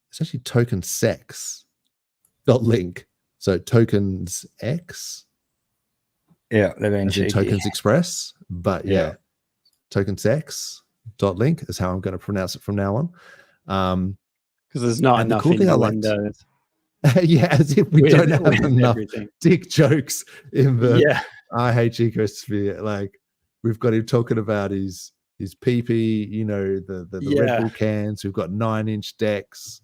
it's actually tokensex.link. So tokens X. Yeah, they've been cheeky. Tokens Express, but yeah, tokensex.link is how I'm going to pronounce it from now on. Because there's not enough in the Windows. Yeah, as if we don't have enough dick jokes in the IH ecosphere. Like, we've got him talking about his PP, the Red Bull cans. We've got 9-inch decks.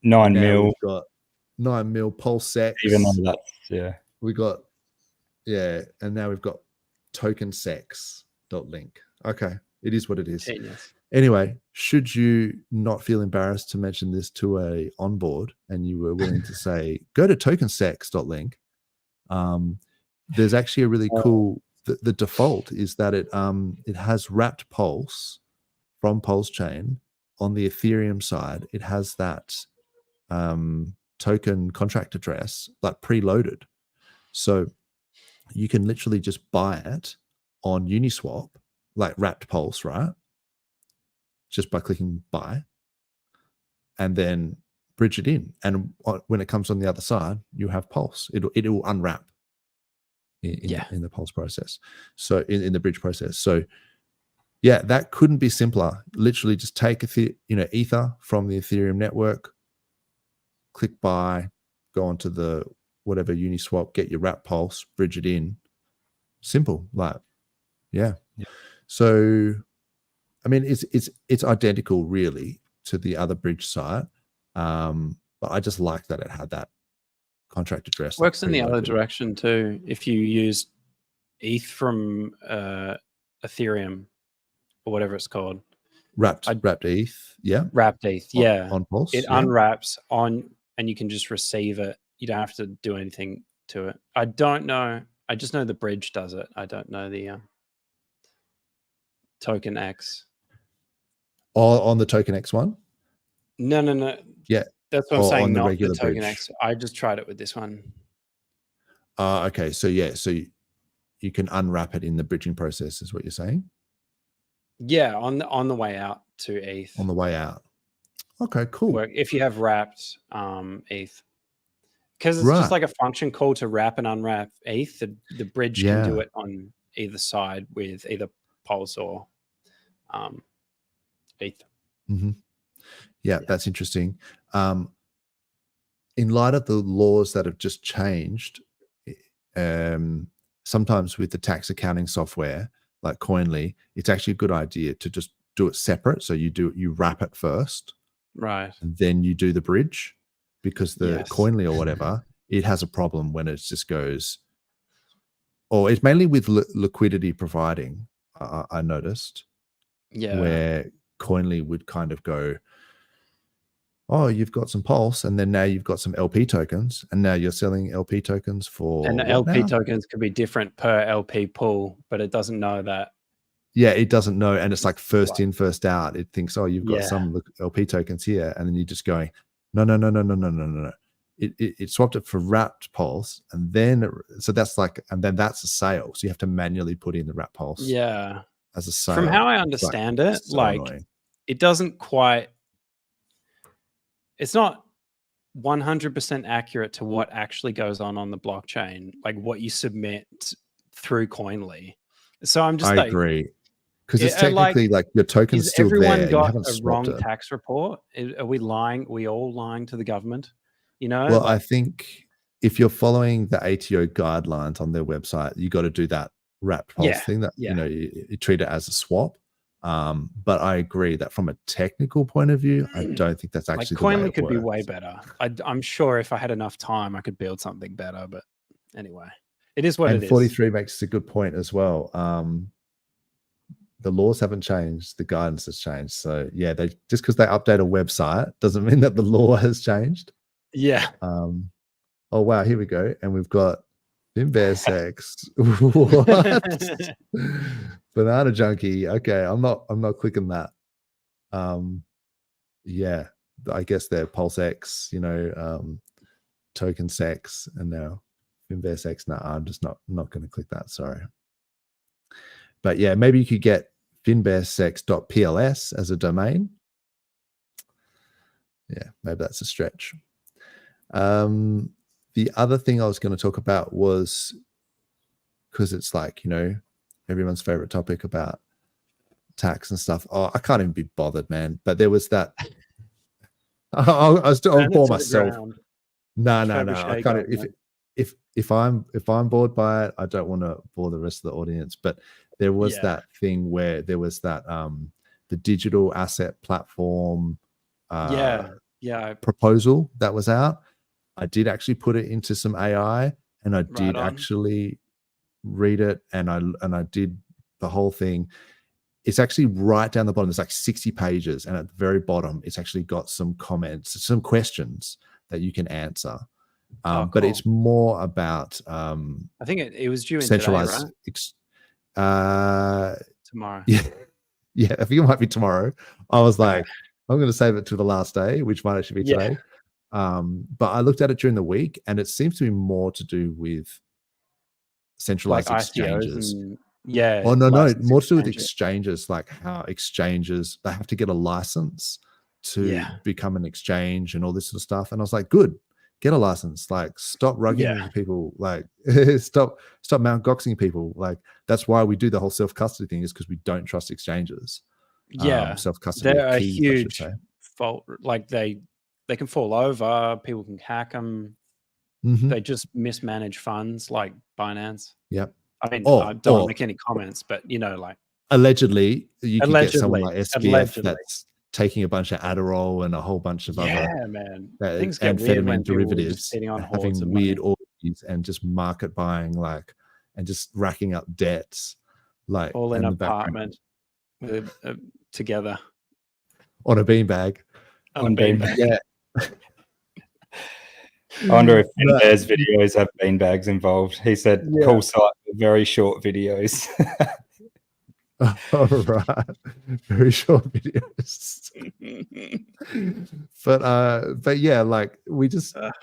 9 mil. We've got 9 mil PulseX. Even on that, we got, and now we've got tokensex.link. Okay, it is what it is. Genius. Anyway, should you not feel embarrassed to mention this to a onboard, and you were willing to say, go to tokensex.link, there's actually a really cool, the default is that it has wrapped Pulse from PulseChain on the Ethereum side. It has that token contract address like preloaded. So you can literally just buy it on Uniswap, like wrapped Pulse, right? Just by clicking buy, and then bridge it in. And when it comes on the other side, you have Pulse. It will unwrap in the Pulse process. So in the bridge process. So yeah, that couldn't be simpler. Literally just take Ether from the Ethereum network, click buy, go onto the whatever Uniswap, get your wrap Pulse, bridge it in. Simple, like, yeah. So I mean, it's identical really to the other bridge site, but I just like that it had that contract address. Works in the other direction too. If you use ETH from Ethereum or whatever it's called, wrapped ETH, wrapped ETH, on Pulse, it unwraps on, and you can just receive it. You don't have to do anything to it. I don't know. I just know the bridge does it. I don't know the Token X. On the Token X one? No. Yeah. That's what I'm saying, the not regular the Token bridge. X. I just tried it with this one. Okay. So you can unwrap it in the bridging process is what you're saying? Yeah, on the way out to ETH. On the way out. Okay, cool. If you have wrapped ETH. Because it's just like a function call to wrap and unwrap ETH. The bridge can do it on either side with either Pulse or ETH. Mm-hmm. Yeah, that's interesting. In light of the laws that have just changed, sometimes with the tax accounting software like Coinly, it's actually a good idea to just do it separate. So you wrap it first, right, and then you do the bridge, because the Coinly or whatever, it has a problem when it just goes, or it's mainly with liquidity providing. I noticed, where Coinly would kind of go, oh, you've got some Pulse, and then now you've got some LP tokens, and now you're selling LP tokens for and the LP tokens could be different per LP pool, but it doesn't know that. Yeah, it doesn't know, and it's like first in, first out. It thinks, oh, you've got some LP tokens here, and then you're just going, no. It swapped it for wrapped Pulse, and then so that's like, and then that's a sale. So you have to manually put in the wrapped Pulse. Yeah, as a sale. From how I understand it, so like annoying. It doesn't quite. It's not 100% accurate to what actually goes on the blockchain, like what you submit through Coinly. So I'm just I agree. Because it's technically like your token's still there. Everyone got a wrong tax report. Are we lying? Are we all lying to the government? You know? Well, I think if you're following the ATO guidelines on their website, you got to do that wrapped Pulse thing that, you know, you treat it as a swap. But I agree that from a technical point of view, I don't think that's actually like the way Coinly could works. be way better. I'm sure if I had enough time, I could build something better. But anyway, it is what it is. 43 makes a good point as well. The laws haven't changed, the guidance has changed. So yeah, they just because they update a website doesn't mean that the law has changed. Yeah. Oh wow, here we go, and we've got PLSX. What? Banana junkie. Okay, I'm not clicking that. Yeah, I guess they're PulseX, you know, token sex, and now PLSX. No, I'm just not going to click that. Sorry. But yeah, maybe you could get PLSX.pls as a domain. Yeah, maybe that's a stretch. The other thing I was going to talk about was, because it's like, you know, everyone's favorite topic about tax and stuff. Oh, I can't even be bothered, man. But there was that. I'll bore myself. No. I can't. If I'm bored by it, I don't want to bore the rest of the audience. But there was that thing where there was that the digital asset platform proposal that was out. I did actually put it into some AI, and I did actually read it, and I did the whole thing. It's actually right down the bottom. There's like 60 pages, and at the very bottom, it's actually got some comments, some questions that you can answer. Cool. But it's more about I think it was due in centralized today, right? Tomorrow. Yeah, I think it might be tomorrow. I was like, I'm going to save it to the last day, which might actually be today. But I looked at it during the week, and it seems to be more to do with centralized like exchanges. No, more to do with exchanges, like how exchanges, they have to get a license to become an exchange and all this sort of stuff. And I was like, good, get a license. Like, stop rugging people. Like, stop Mount Goxing people. Like, that's why we do the whole self-custody thing, is because we don't trust exchanges. Self-custody, they're a huge fault. Like they can fall over. People can hack them. They just mismanage funds, like Binance. Yep. I mean, I don't want to make any comments, but you know, like allegedly, you can get someone like SBF that's taking a bunch of Adderall and a whole bunch of other things get weird when derivatives, on having weird orgies and just market buying, like, and just racking up debts, like all in an apartment with together on a beanbag. Yeah. I wonder if Bear's videos have beanbags involved. He said, cool site, very short videos. All right. Very short videos. But yeah, like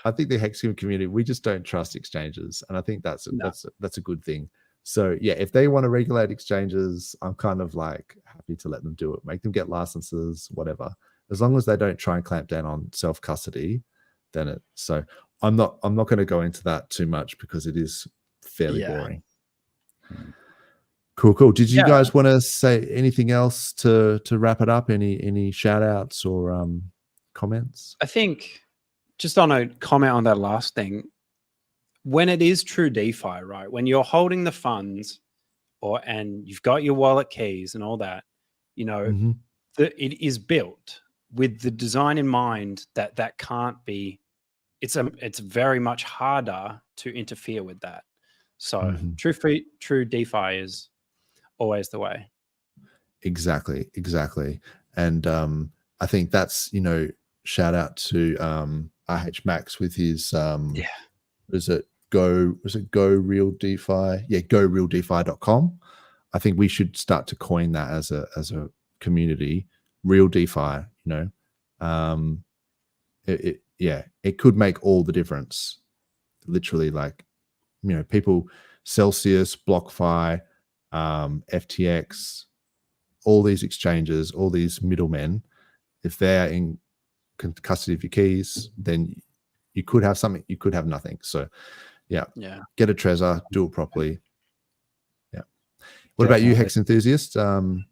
I think the Hexium community, we just don't trust exchanges. And I think that's a good thing. So yeah, if they want to regulate exchanges, I'm kind of like happy to let them do it. Make them get licenses, whatever. As long as they don't try and clamp down on self-custody, then so I'm not going to go into that too much because it is fairly boring. Cool. Did you guys want to say anything else to wrap it up? Any shout outs or comments? I think just on a comment on that last thing, when it is true DeFi, right? When you're holding the funds and you've got your wallet keys and all that, you know, it is built with the design in mind that can't be. It's very much harder to interfere with that. So true DeFi is always the way. Exactly. And I think that's, you know, shout out to RH Max with his was it Go Real DeFi? Yeah, GoRealDeFi.com. I think we should start to coin that as a community, Real DeFi. It could make all the difference. Literally, like, people, Celsius, BlockFi, FTX, all these exchanges, all these middlemen, if they're in custody of your keys, then you could have something, you could have nothing. So get a Trezor, do it properly. What about you, Hex Enthusiast? Anything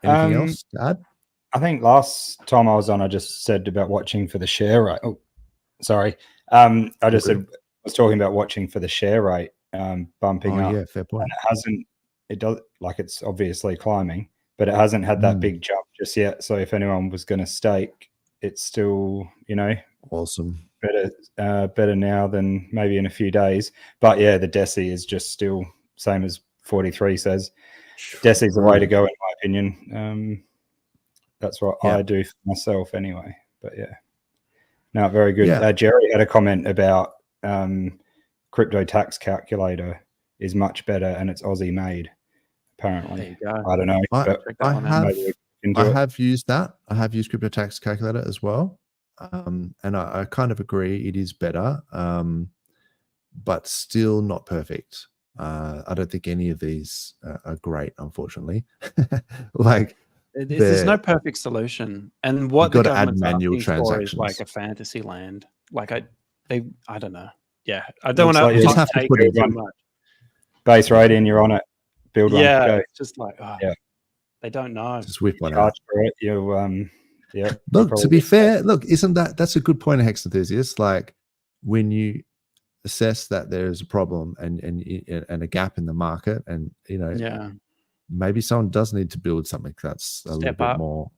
else to add? I think last time I was on, I just said about watching for the share rate. Oh, sorry. I just said I was talking about watching for the share rate bumping up. Yeah, fair point. And it does, like, it's obviously climbing, but it hasn't had that big jump just yet. So if anyone was going to stake, it's still, awesome. Better now than maybe in a few days. But yeah, the Deci is just still same as 43 says. Deci's the way to go, in my opinion. That's what I do for myself anyway. But yeah, no, very good. Jerry had a comment about crypto tax calculator is much better and it's Aussie made. Apparently, I don't know. I have used that. I have used crypto tax calculator as well, and I kind of agree it is better, but still not perfect. I don't think any of these are great, unfortunately. Like, there's no perfect solution, and what the government's manual transactions for is like a fantasy land. Like I don't know. Yeah, I don't want to. Like, you just have to put it on base rate in. You're on it. Build one. Yeah, it's just like they don't know. Just whip one out. For it. Look, to be fair, isn't that's a good point, of Hex Enthusiast? Like, when you assess that there is a problem and a gap in the market, and maybe someone does need to build something that's a little bit more,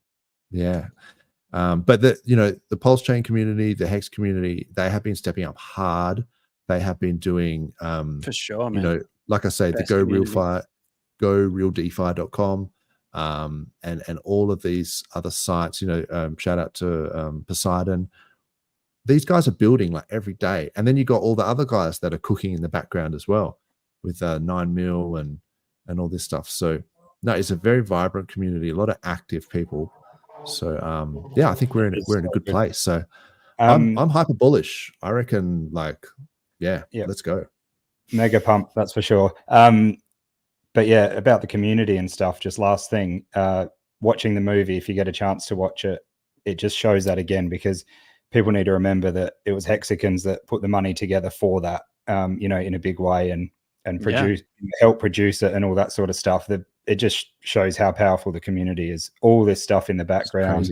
but the PulseChain community, the Hex community, they have been stepping up hard. They have been doing for sure, man. Like I say, the GoRealDeFi.com, and all of these other sites. Shout out to Poseidon. These guys are building like every day, and then you got all the other guys that are cooking in the background as well, with 9 mil and all this stuff. So no, it's a very vibrant community, a lot of active people. So I think we're in a good place. So I'm hyper bullish. I reckon, like, let's go. Mega pump, that's for sure. But yeah, about the community and stuff, just last thing, watching the movie, if you get a chance to watch it, it just shows that again, because people need to remember that it was Hexicans that put the money together for that, in a big way, and help produce it and all that sort of stuff. It just shows how powerful the community is. All this stuff in the background,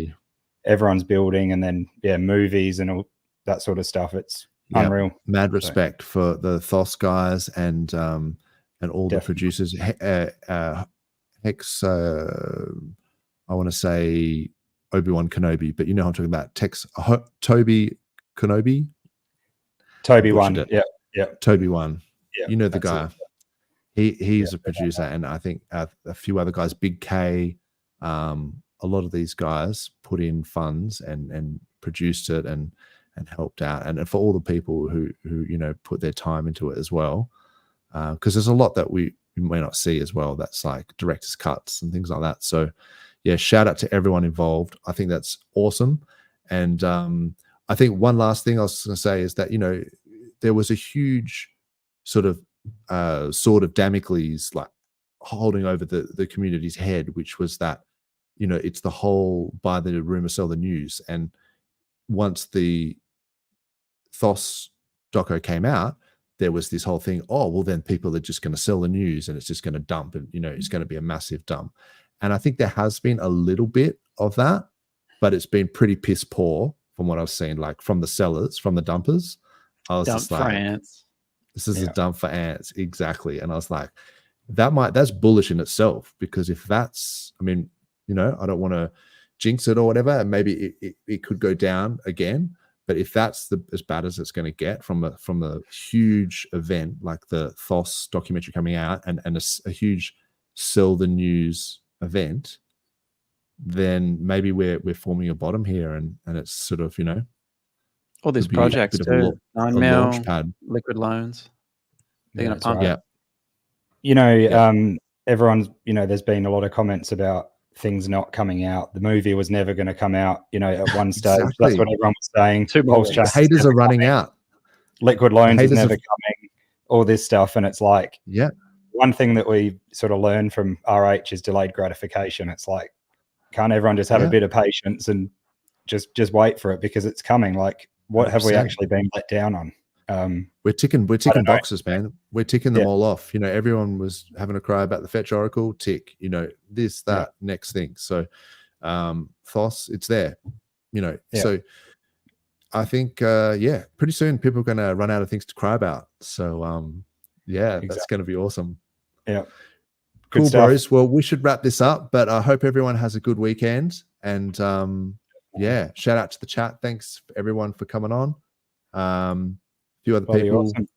everyone's building, and then movies and all that sort of stuff. It's unreal. Mad respect for the Thos guys and all the producers. Hex, I want to say Obi-Wan Kenobi, but you know what I'm talking about. Toby Kenobi. Toby one. Yeah. Toby one. Yeah, you know the guy. He's a producer, and I think a few other guys, Big K, a lot of these guys put in funds and produced it and helped out, and for all the people who put their time into it as well, because there's a lot that we may not see as well. That's like director's cuts and things like that. So yeah, shout out to everyone involved. I think that's awesome. And I think one last thing I was going to say is that there was a huge sort of sword of Damocles like holding over the community's head, which was that it's the whole buy the rumor, sell the news. And once the Thos doco came out, there was this whole thing, then people are just going to sell the news and it's just going to dump, and it's going to be a massive dump. And I think there has been a little bit of that, but it's been pretty piss poor from what I've seen, like from the sellers, from the dumpers. I was just like, ants. This is a dump for ants. Exactly. And I was like, that's bullish in itself, because if that's, I don't want to jinx it or whatever, and maybe it could go down again. But if that's as bad as it's going to get from a huge event like the Thos documentary coming out and a huge sell the news event, then maybe we're forming a bottom here, and it's sort of, you know, all these projects too. 9 mil liquid loans. They're going to pump. Right. Yeah. You know, everyone's, you know, there's been a lot of comments about things not coming out. The movie was never going to come out, you know, at one stage. Exactly. That's what everyone was saying. The haters are running out. Liquid loans is never coming. All this stuff, and it's like, yeah. One thing that we sort of learned from RH is delayed gratification. It's like, can't everyone just have a bit of patience and just wait for it, because it's coming? Like, what 100%. Have we actually been let down on? We're ticking boxes, man. We're ticking them all off. You know, everyone was having a cry about the Fetch Oracle. Tick. You know, this, that, next thing. So, Thos, it's there. You know, so I think, pretty soon people are going to run out of things to cry about. So, that's going to be awesome. Yeah. Cool, bros. Well, we should wrap this up, but I hope everyone has a good weekend. And shout out to the chat. Thanks everyone for coming on. A few other people. Awesome.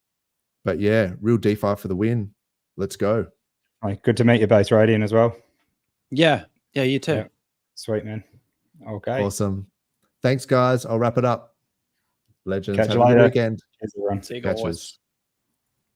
But real DeFi for the win. Let's go. Good to meet you both, Radian, as well. Yeah, you too. Yeah. Sweet, man. Okay. Awesome. Thanks, guys. I'll wrap it up. Legends. Catch Have you a later. good weekend. Cheers, everyone. See you guys.